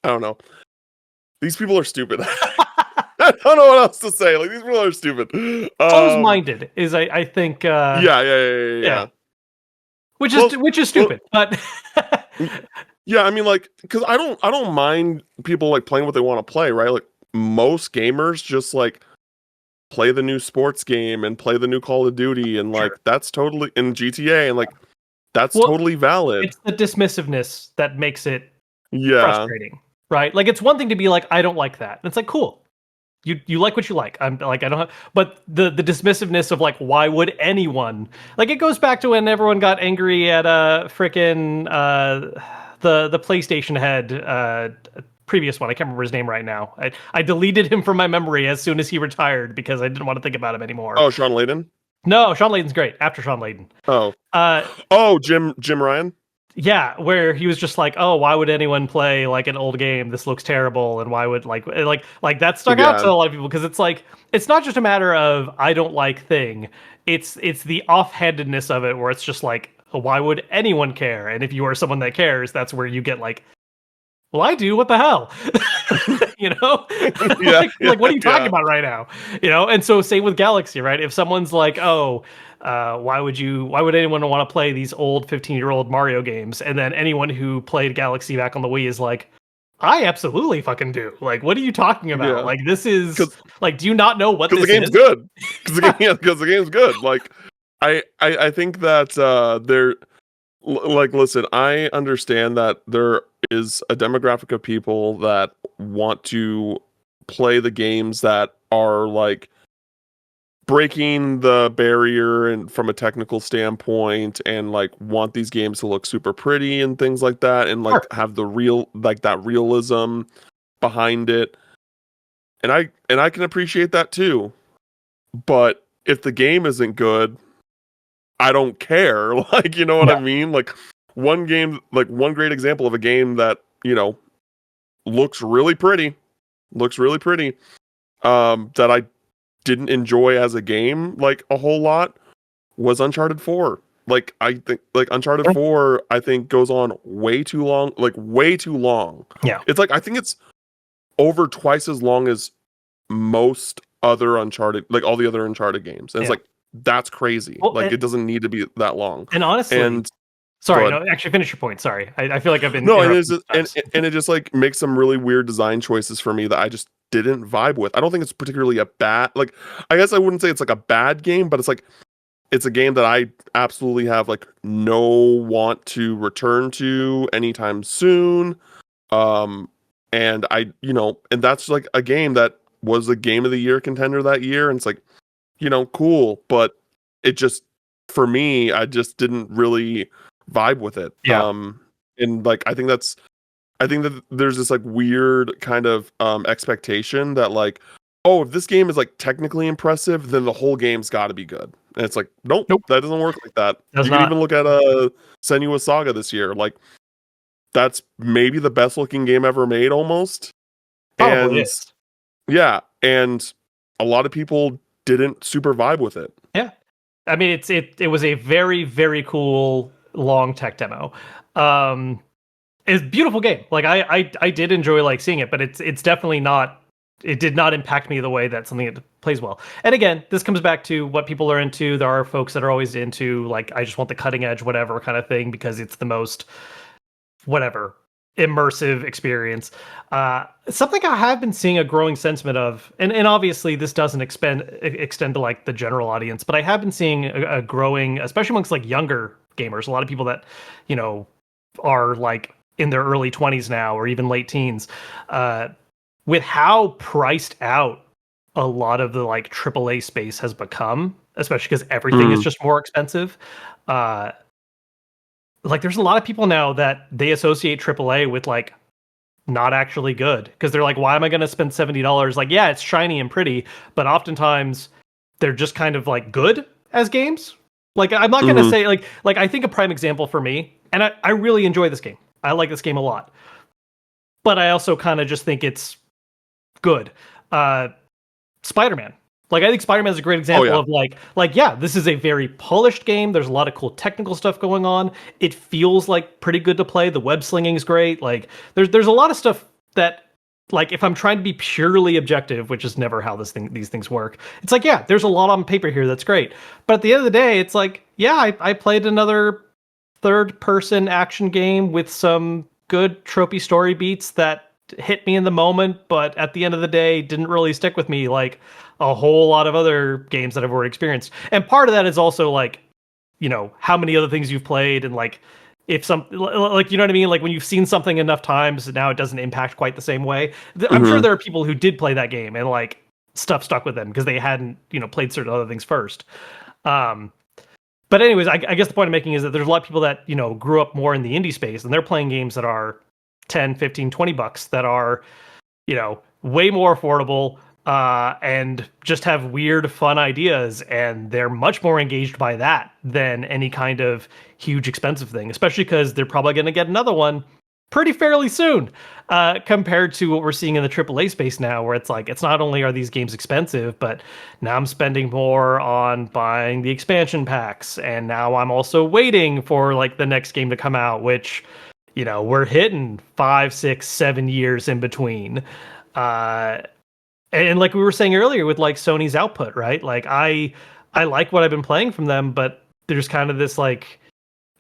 I don't know. These people are stupid. I don't know what else to say. Like, these people are stupid. Close-minded is, I think. Yeah. Which is stupid, but yeah, I mean, like, because I don't mind people like playing what they want to play, right? Like most gamers just like play the new sports game and play the new Call of Duty, and like that's totally in GTA, and like that's totally valid. It's the dismissiveness that makes it frustrating, right? Like it's one thing to be like, I don't like that. And it's like, cool. You like what you like. I'm like, I don't have, but the dismissiveness of like, why would anyone, like, it goes back to when everyone got angry at frickin' the PlayStation head, previous one. I can't remember his name right now. I deleted him from my memory as soon as he retired because I didn't want to think about him anymore. Oh, Shawn Layden? No, Shawn Layden's great. After Shawn Layden. Jim Ryan? Yeah, where he was just like, "Oh, why would anyone play like an old game? This looks terrible." And why would like that stuck out to a lot of people because it's like it's not just a matter of I don't like thing. It's the offhandedness of it where it's just like, oh, why would anyone care? And if you are someone that cares, that's where you get like, well, I do. What the hell? Like, what are you talking about right now? And so same with Galaxy, right? If someone's like, oh, why would anyone want to play these old 15-year-old Mario games? And then anyone who played Galaxy back on the Wii is like, I absolutely fucking do. Like, what are you talking about? Yeah. Like, this is like, do you not know what this is? Because the game's good. Because the game's good. Like, I think that they're like, listen, I understand that there is a demographic of people that want to play the games that are like breaking the barrier and from a technical standpoint, and like want these games to look super pretty and things like that, and like have the real, like that realism behind it. And I can appreciate that too. But if the game isn't good, I don't care. Like, you know what I mean? Like one great example of a game that, looks really pretty, that I didn't enjoy as a game like a whole lot was Uncharted 4. Like I think like Uncharted 4 I think goes on way too long, like way too long. Yeah. It's like I think it's over twice as long as most other Uncharted, like all the other Uncharted games. And it's like that's crazy. Well, like it doesn't need to be that long. And honestly, sorry, no, actually finish your point. Sorry. I feel like I've been and it just like makes some really weird design choices for me that I just didn't vibe with. I don't think it's particularly a bad, like I guess I wouldn't say it's like a bad game, but it's a game that I absolutely have like no want to return to anytime soon. And and that's like a game that was a game of the year contender that year. And it's like, cool. But it just, for me, I just didn't really vibe with it. Yeah. And like, I think that there's this like weird kind of expectation that like, oh, if this game is like technically impressive, then the whole game's got to be good. And it's like, nope, that doesn't work like that. You can even look at Senua's Saga this year. Like, that's maybe the best looking game ever made, almost. Probably is. Yeah, and a lot of people didn't super vibe with it. Yeah, I mean, it was a very, very cool long tech demo. It's a beautiful game. Like I did enjoy like seeing it, but it's definitely not. It did not impact me the way that something that plays well. And again, this comes back to what people are into. There are folks that are always into like, I just want the cutting edge, whatever kind of thing, because it's the most whatever immersive experience. Something I have been seeing a growing sentiment of, and obviously this doesn't extend to like the general audience, but I have been seeing a growing, especially amongst like younger gamers, a lot of people that, are like in their early 20s now or even late teens, with how priced out a lot of the like AAA space has become, especially because everything is just more expensive. Like there's a lot of people now that they associate AAA with like not actually good, because they're like, why am I going to spend $70? Like, yeah, it's shiny and pretty, but oftentimes they're just kind of like good as games. Like I'm not going to say like I think a prime example for me, and I really enjoy this game. I like this game a lot, but I also kind of just think it's good. Spider-Man. Like I think Spider-Man is a great example of like yeah, this is a very polished game. There's a lot of cool technical stuff going on. It feels like pretty good to play. The web slinging is great. Like there's a lot of stuff that, like, if I'm trying to be purely objective, which is never how these things work, it's like, yeah, there's a lot on paper here that's great. But at the end of the day, it's like, yeah, I played another third-person action game with some good tropey story beats that hit me in the moment, but at the end of the day, didn't really stick with me like a whole lot of other games that I've already experienced. And part of that is also like, how many other things you've played, and like, if some, like, you know what I mean? Like when you've seen something enough times, now it doesn't impact quite the same way. I'm sure there are people who did play that game and like stuff stuck with them because they hadn't, played certain other things first. But anyways, I guess the point I'm making is that there's a lot of people that, grew up more in the indie space, and they're playing games that are 10, 15, $20 that are, way more affordable, and just have weird, fun ideas, and they're much more engaged by that than any kind of huge, expensive thing, especially because they're probably going to get another one pretty fairly soon, compared to what we're seeing in the AAA space now, where it's like, it's not only are these games expensive, but now I'm spending more on buying the expansion packs, and now I'm also waiting for like the next game to come out, which, we're hitting 5, 6, 7 years in between. And like we were saying earlier with like Sony's output, right? Like I like what I've been playing from them, but there's kind of this like,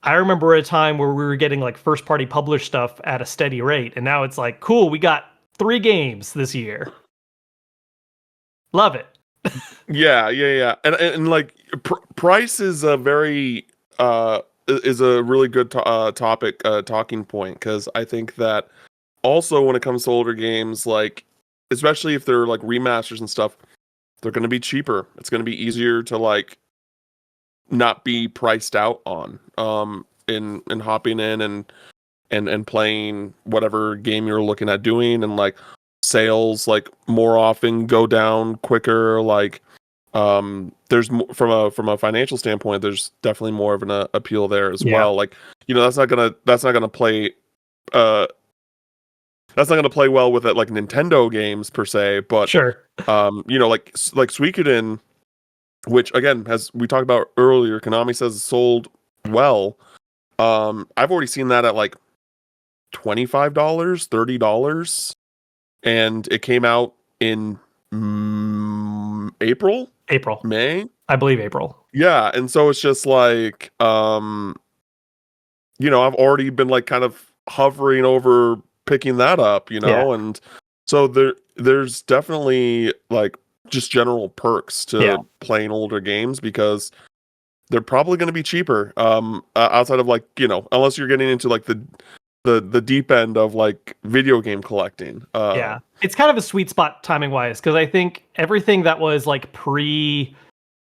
I remember a time where we were getting like first party published stuff at a steady rate, and now it's like, cool, we got 3 games this year. Love it. Yeah. And like price is a very really good talking point, because I think that also when it comes to older games, like especially if they're like remasters and stuff, they're going to be cheaper. It's going to be easier to like not be priced out on in hopping in and playing whatever game you're looking at doing, and like sales like more often go down quicker. Like there's from a financial standpoint, there's definitely more of an appeal there as well. Like, that's not gonna play that's not gonna play well with it like Nintendo games per se, but sure. Like Suikoden, which again, as we talked about earlier, Konami says sold well. I've already seen that at like $25, $30, and it came out in April, May, I believe April. Yeah, and so it's just like, I've already been like kind of hovering over picking that up, and so there's definitely like just general perks to playing older games because they're probably going to be cheaper. Outside of like, unless you're getting into like the deep end of like video game collecting. It's kind of a sweet spot timing wise because I think everything that was like pre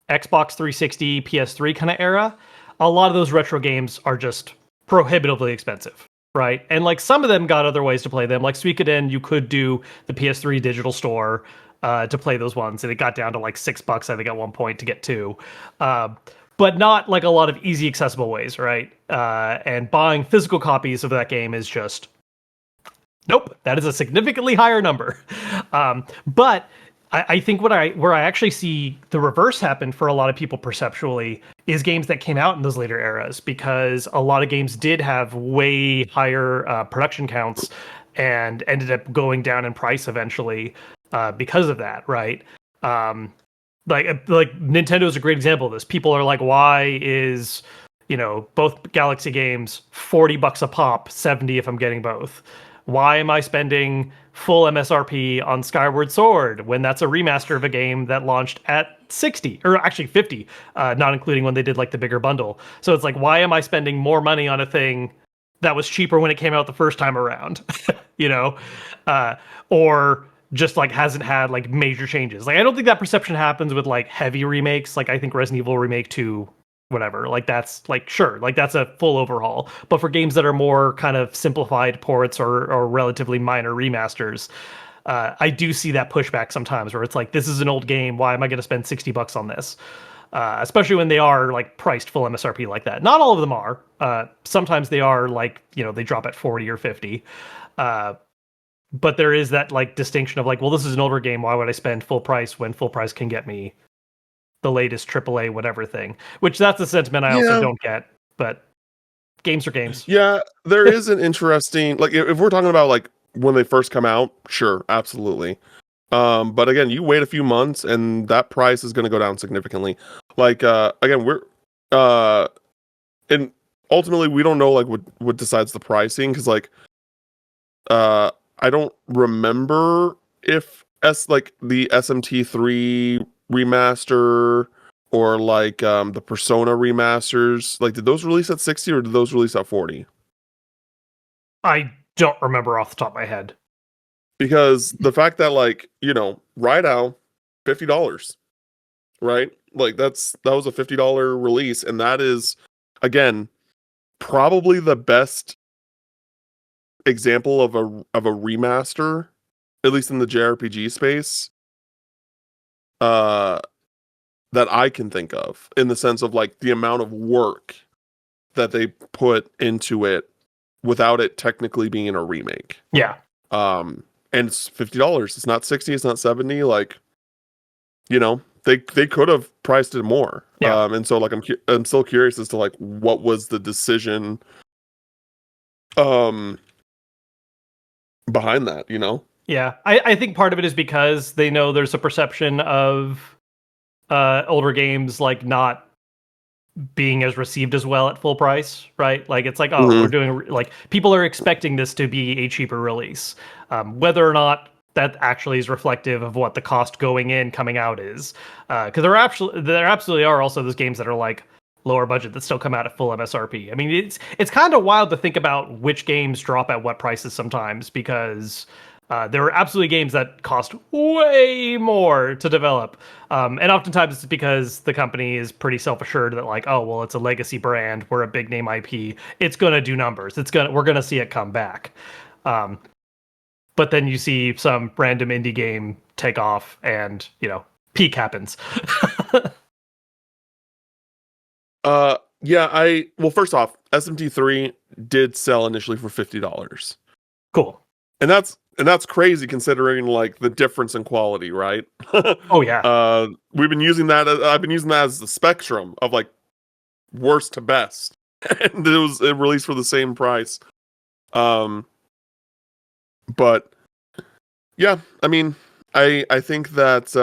Xbox 360, PS3 kind of era, a lot of those retro games are just prohibitively expensive, right? And like some of them got other ways to play them. Like Suikoden, you could do the PS3 digital store to play those ones, and it got down to like $6, I think, at one point to get two. But not like a lot of easy accessible ways, right? And buying physical copies of that game is just nope. That is a significantly higher number. But I think where I actually see the reverse happen for a lot of people perceptually is games that came out in those later eras, because a lot of games did have way higher production counts and ended up going down in price eventually because of that, right? Like Nintendo is a great example of this. People are like, why is both Galaxy games $40 a pop, 70 if I'm getting both? Why am I spending full MSRP on Skyward Sword when that's a remaster of a game that launched at 60 or actually 50, not including when they did like the bigger bundle? So it's like, why am I spending more money on a thing that was cheaper when it came out the first time around? Or just like hasn't had like major changes. Like I don't think that perception happens with like heavy remakes. Like I think Resident Evil Remake 2, whatever, like that's like sure, like that's a full overhaul. But for games that are more kind of simplified ports or relatively minor remasters, I do see that pushback sometimes where it's like, this is an old game, why am I going to spend $60 on this? Especially when they are like priced full MSRP like that. Not all of them are. Sometimes they are like, they drop at 40 or 50. But there is that like distinction of like, well, this is an older game, why would I spend full price when full price can get me the latest AAA whatever thing? Which that's a sentiment I also don't get, but games are games. Yeah, there is an interesting, like if we're talking about like when they first come out, sure, absolutely. But again, you wait a few months and that price is going to go down significantly. Like again, we're and ultimately we don't know like what decides the pricing, because like I don't remember if the SMT3 remaster or like the Persona remasters, like did those release at 60 or did those release at 40? I don't remember off the top of my head. Because the fact that like, right now, $50, right? Like that was a $50 release, and that is again probably the best example of a remaster, at least in the JRPG space, that I can think of, in the sense of like the amount of work that they put into it without it technically being a remake. Yeah. And it's $50. It's not 60, it's not 70. Like, they could have priced it more. Yeah. And so like I'm still curious as to like what was the decision behind that, Yeah, I think part of it is because they know there's a perception of older games like not being as received as well at full price, right? Like it's like, we're doing like people are expecting this to be a cheaper release, whether or not that actually is reflective of what the cost going in coming out is, because there absolutely are also those games that are like lower budget that still come out at full MSRP. I mean, it's kind of wild to think about which games drop at what prices sometimes, because there are absolutely games that cost way more to develop. And oftentimes it's because the company is pretty self-assured that like, oh, well, it's a legacy brand, we're a big name IP, it's going to do numbers, we're going to see it come back. But then you see some random indie game take off and, peak happens. Yeah, well, first off, SMT3 did sell initially for $50. Cool. And that's crazy considering like the difference in quality, right? Oh yeah. We've been using that. I've been using that as the spectrum of like worst to best, and it released for the same price. But yeah, I mean, I think that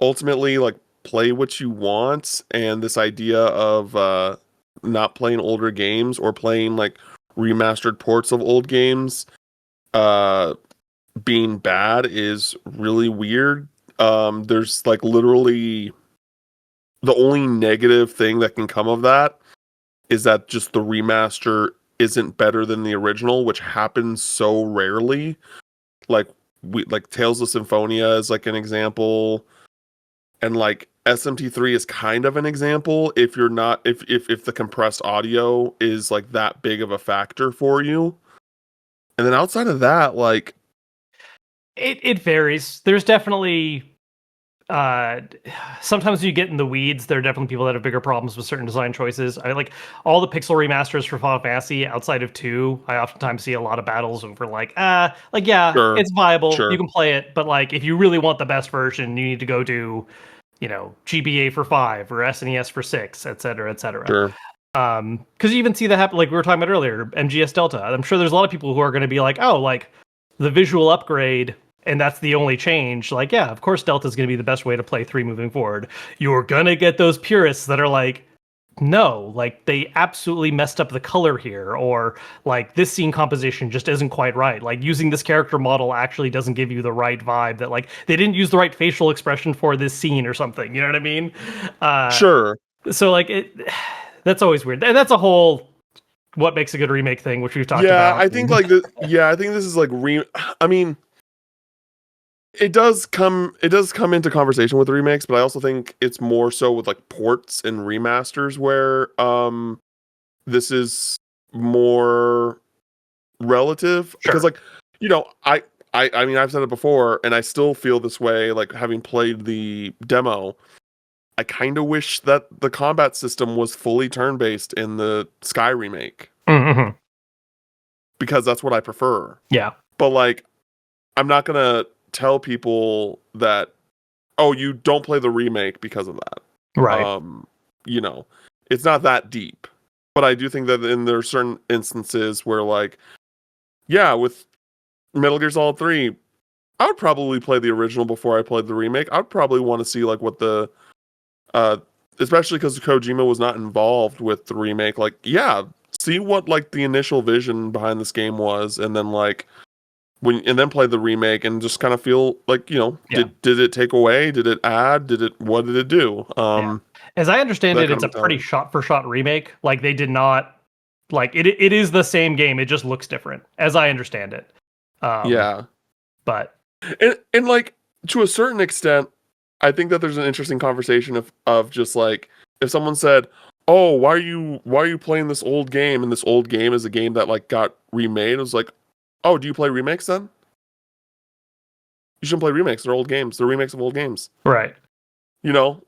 ultimately, like, play what you want, and this idea of not playing older games or playing like remastered ports of old games being bad is really weird. There's like literally the only negative thing that can come of that is that just the remaster isn't better than the original, which happens so rarely. Like Tales of Symphonia is like an example, and like SMT3 is kind of an example if you're not if the compressed audio is like that big of a factor for you. And then outside of that, like it varies. There's definitely sometimes you get in the weeds. There are definitely people that have bigger problems with certain design choices. I like all the pixel remasters for Final Fantasy outside of 2. I oftentimes see a lot of battles over yeah, sure, it's viable. sure. You can play it, but like if you really want the best version, you need to go to, GBA for 5 or SNES for 6, et cetera, et cetera. Sure. Because you even see that happen, like we were talking about earlier, MGS Delta. I'm sure there's a lot of people who are going to be like, oh, like the visual upgrade, and that's the only change. Like, yeah, of course, Delta is going to be the best way to play 3 moving forward. You're going to get those purists that are like, no, like they absolutely messed up the color here, or like this scene composition just isn't quite right. Like using this character model actually doesn't give you the right vibe, that like they didn't use the right facial expression for this scene or something. You know what I mean? Sure. So like that's always weird, and that's a whole what makes a good remake thing, which we've talked about. I think like I think this is like I mean, it does come into conversation with remakes, but I also think it's more so with like ports and remasters where this is more relative. Sure. Because like, I mean, I've said it before and I still feel this way, like having played the demo. I kind of wish that the combat system was fully turn-based in the Sky remake. Mm-hmm. Because that's what I prefer. Yeah. But like, I'm not going to tell people that, oh, you don't play the remake because of that. Right. It's not that deep. But I do think that there are certain instances where like, yeah, with Metal Gear Solid 3, I would probably play the original before I played the remake. I'd probably want to see like what the especially because Kojima was not involved with the remake. Like, yeah, see what like the initial vision behind this game was, and then like and then play the remake and just kind of feel like, did it take away? Did it add? What did it do? As I understand it, it's a pretty shot for shot remake. Like they did not like it is the same game, it just looks different, as I understand it. But and like to a certain extent, I think that there's an interesting conversation of just like if someone said, "Oh, why are you playing this old game?" and this old game is a game that like got remade. It was like, "Oh, do you play remakes then? You shouldn't play remakes. They're old games. They're remakes of old games." Right.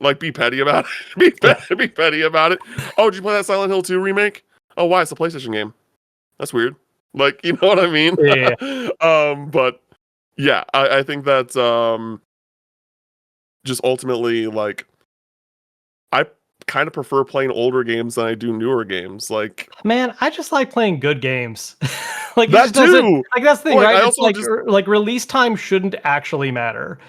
Like be petty about it. Be petty about it. Oh, did you play that Silent Hill 2 remake? Oh, why? It's a PlayStation game. That's weird. Like, you know what I mean? Yeah. But yeah, I think that's just ultimately like I kind of prefer playing older games than I do newer games. Like, man, I just like playing good games. Like that too. Like that's the thing, right? It's like just... like release time shouldn't actually matter.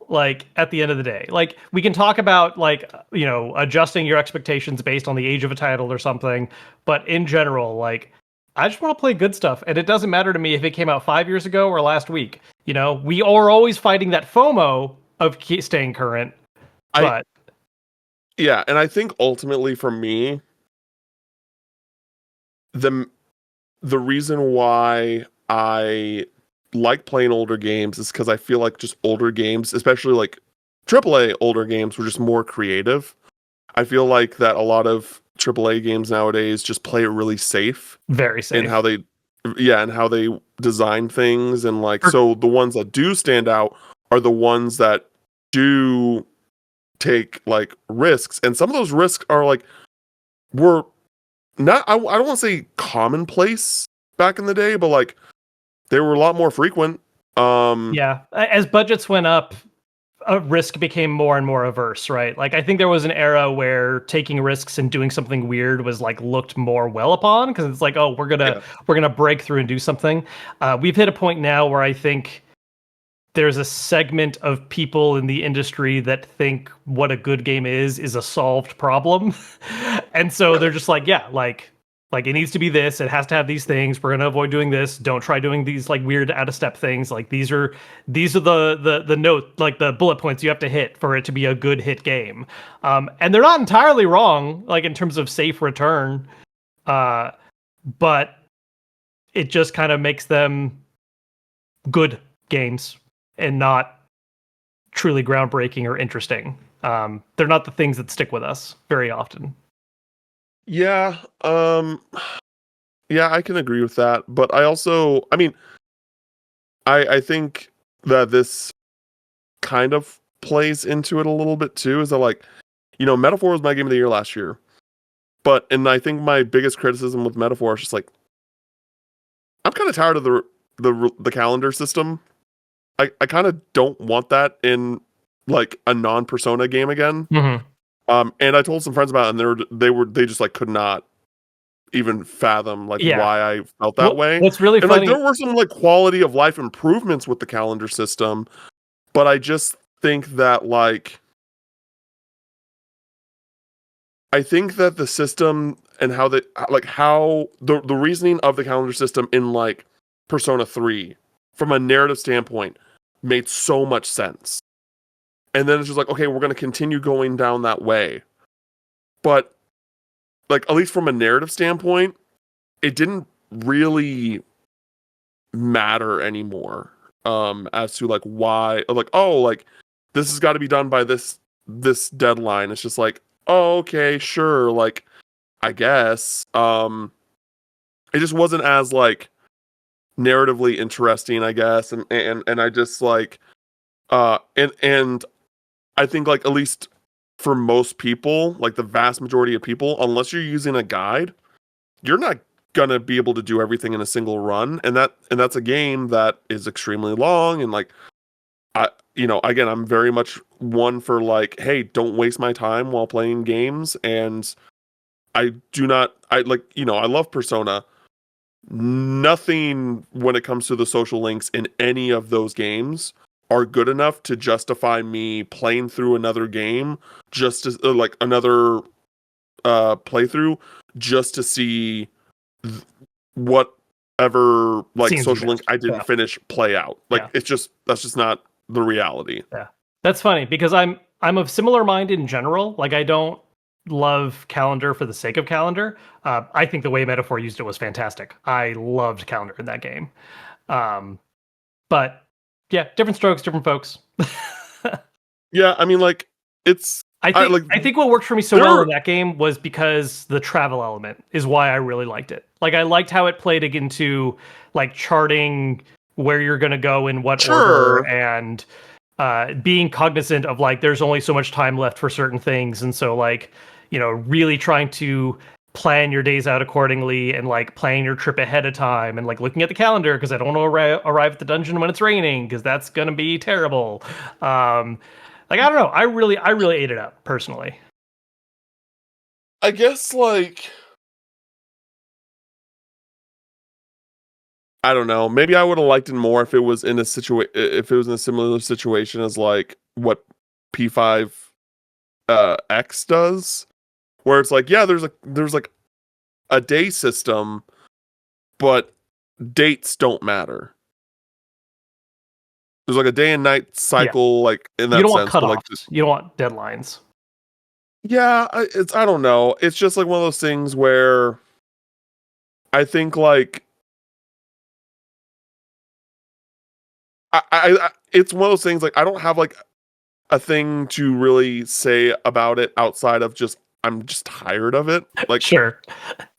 Like at the end of the day, like we can talk about like adjusting your expectations based on the age of a title or something, but in general, like I just want to play good stuff, and it doesn't matter to me if it came out 5 years ago or last week. We are always fighting that FOMO of staying current. But yeah, and I think ultimately for me, the reason why I like playing older games is because I feel like just older games, especially like AAA older games, were just more creative. I feel like that a lot of AAA games nowadays just play it really safe. Very safe. In how they design things, and like so the ones that do stand out are the ones that do take like risks, and some of those risks are like were not I don't want to say commonplace back in the day, but like they were a lot more frequent. Yeah, as budgets went up, a risk became more and more averse, right? Like I think there was an era where taking risks and doing something weird was like looked more well upon, because it's like, oh, we're gonna break through and do something. We've hit a point now where I think there's a segment of people in the industry that think what a good game is a solved problem. And so they're just like, yeah, like it needs to be this, it has to have these things, we're going to avoid doing this, don't try doing these like weird out of step things, like these are the note, like the bullet points you have to hit for it to be a good hit game. And they're not entirely wrong, like in terms of safe return, but it just kind of makes them good games and not truly groundbreaking or interesting. They're not the things that stick with us very often. Yeah, yeah, I can agree with that. But I also, I mean, I think that this kind of plays into it a little bit too. Is that like, Metaphor was my game of the year last year, and I think my biggest criticism with Metaphor is just like, I'm kind of tired of the calendar system. I kind of don't want that in like a non-Persona game again. Mm-hmm. And I told some friends about it, and they just like could not even fathom like why I felt that way. What's really and funny, like there were some like quality of life improvements with the calendar system, but I just think that like I think that the system and how the reasoning of the calendar system in like Persona 3 from a narrative standpoint made so much sense. And then it's just like, okay, we're going to continue going down that way. But like, at least from a narrative standpoint, it didn't really matter anymore. As to like why, like, oh, like this has got to be done by this deadline. It's just like, oh, okay, sure, like I guess. It just wasn't as like narratively interesting, I guess, and I just like, and I think like at least for most people, like the vast majority of people, unless you're using a guide, you're not gonna be able to do everything in a single run, and that's a game that is extremely long, and like again, I'm very much one for like, hey, don't waste my time while playing games, and I love Persona. Nothing when it comes to the social links in any of those games are good enough to justify me playing through another game just to like another playthrough just to see whatever like Seems social link I didn't finish play out. Like that's just not the reality. Yeah. That's funny because I'm of similar mind in general. Like I don't love calendar for the sake of calendar. I think the way Metaphor used it was fantastic. I loved calendar in that game. But yeah, different strokes, different folks. Yeah, I mean, like I think what worked for me so well in that game was because the travel element is why I really liked it. Like I liked how it played into like charting where you're going to go in what order, and being cognizant of like there's only so much time left for certain things, and so like really trying to plan your days out accordingly and like planning your trip ahead of time and like looking at the calendar because I don't want to arrive at the dungeon when it's raining because that's gonna be terrible. Like I don't know, I really ate it up personally. I guess like I don't know. Maybe I would have liked it more if it was in a similar situation as like what P5 X does, where it's like, yeah, there's like a day system, but dates don't matter. There's like a day and night cycle, like in that sense. You don't want cutoffs. You don't want deadlines. Yeah, I don't know. It's just like one of those things where I think like I it's one of those things like I don't have like a thing to really say about it outside of just I'm just tired of it. Like sure.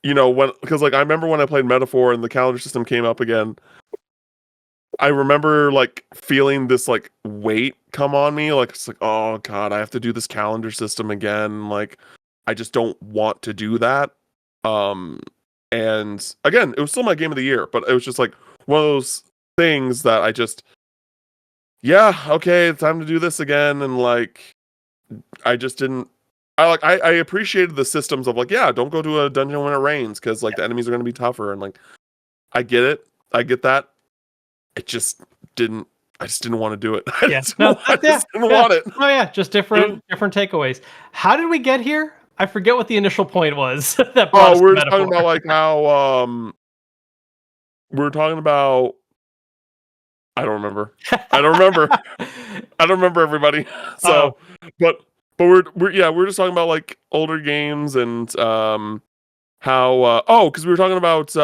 Because like I remember when I played Metaphor and the calendar system came up again. I remember like feeling this like weight come on me. Like it's like, oh God, I have to do this calendar system again. Like I just don't want to do that. And again, it was still my game of the year, but it was just like one of those things that I just, yeah, okay, it's time to do this again. And like, I just didn't. I appreciated the systems of like, yeah, don't go to a dungeon when it rains because like the enemies are going to be tougher and like, I get it, I get that. I just didn't want to do it. I just didn't want it. Oh yeah, just different takeaways. How did we get here? I forget what the initial point was. That brought us we're talking about like how we were talking about. I don't remember. I don't remember everybody. So, but we're just talking about like older games and how because we were talking about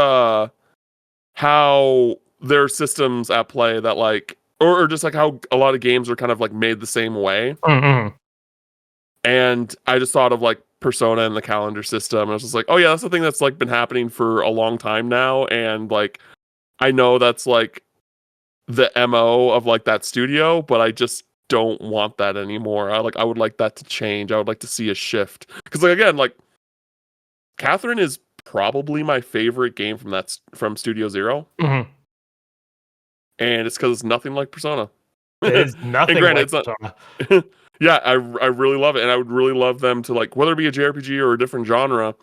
how there are systems at play that like or just like how a lot of games are kind of like made the same way. Mm-hmm. And I just thought of like Persona and the calendar system. And I was just like, oh yeah, that's the thing that's like been happening for a long time now. And like I know that's like the MO of like that studio, but I just don't want that anymore. I would like that to change. I would like to see a shift. Because like again, like Catherine is probably my favorite game from Studio Zero. Mm-hmm. And it's because it's nothing like Persona. It is nothing like Persona. Yeah, I really love it, and I would really love them to like whether it be a JRPG or a different genre.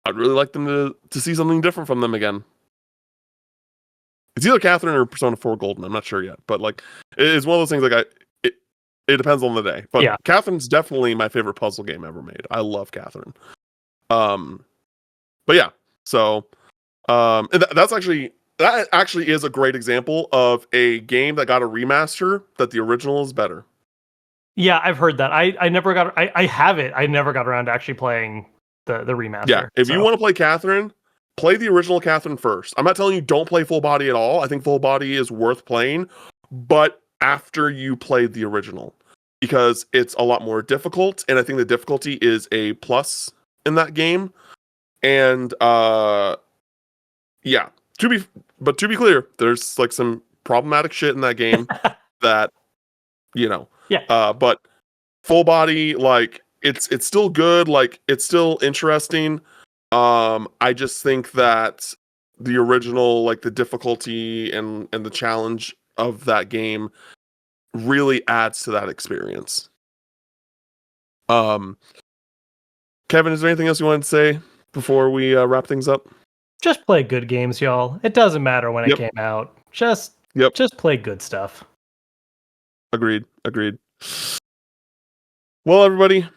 I'd really like them to see something different from them again. It's either Catherine or Persona 4 Golden. I'm not sure yet, but like it's one of those things. Like it depends on the day. But yeah. Catherine's definitely my favorite puzzle game ever made. I love Catherine. But yeah, so that actually is a great example of a game that got a remaster that the original is better. Yeah, I've heard that. I never got. I have it. I never got around to actually playing the remaster. Yeah, if you want to play Catherine, play the original Catherine first. I'm not telling you don't play Full Body at all. I think Full Body is worth playing, but after you played the original, because it's a lot more difficult, and I think the difficulty is a plus in that game. And yeah, to be clear, there's like some problematic shit in that game that yeah. But Full Body, like it's still good, like it's still interesting. I just think that the original, like the difficulty and the challenge of that game really adds to that experience. Kevin, is there anything else you wanted to say before we wrap things up? Just play good games, y'all. It doesn't matter when it came out. Just play good stuff. Agreed. Well, everybody,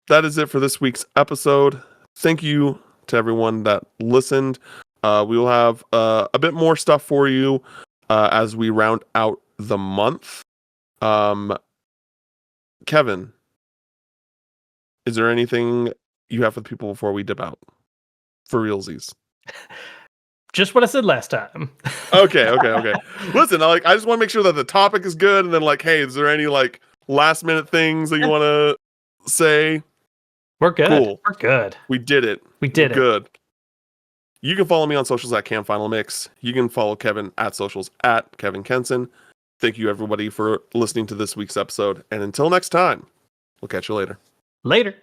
that is it for this week's episode. Thank you to everyone that listened. We will have a bit more stuff for you as we round out the month. Kevin, is there anything you have for the people before we dip out? For realsies. Just what I said last time. Okay. Listen, I just want to make sure that the topic is good, and then like, hey, is there any like last minute things that you want to say? We're good. Cool. We're good. We did it. Good. You can follow me on socials at CamFinalMix. You can follow Kevin at socials at Kevin Kenson. Thank you everybody for listening to this week's episode, and until next time, we'll catch you later. Later.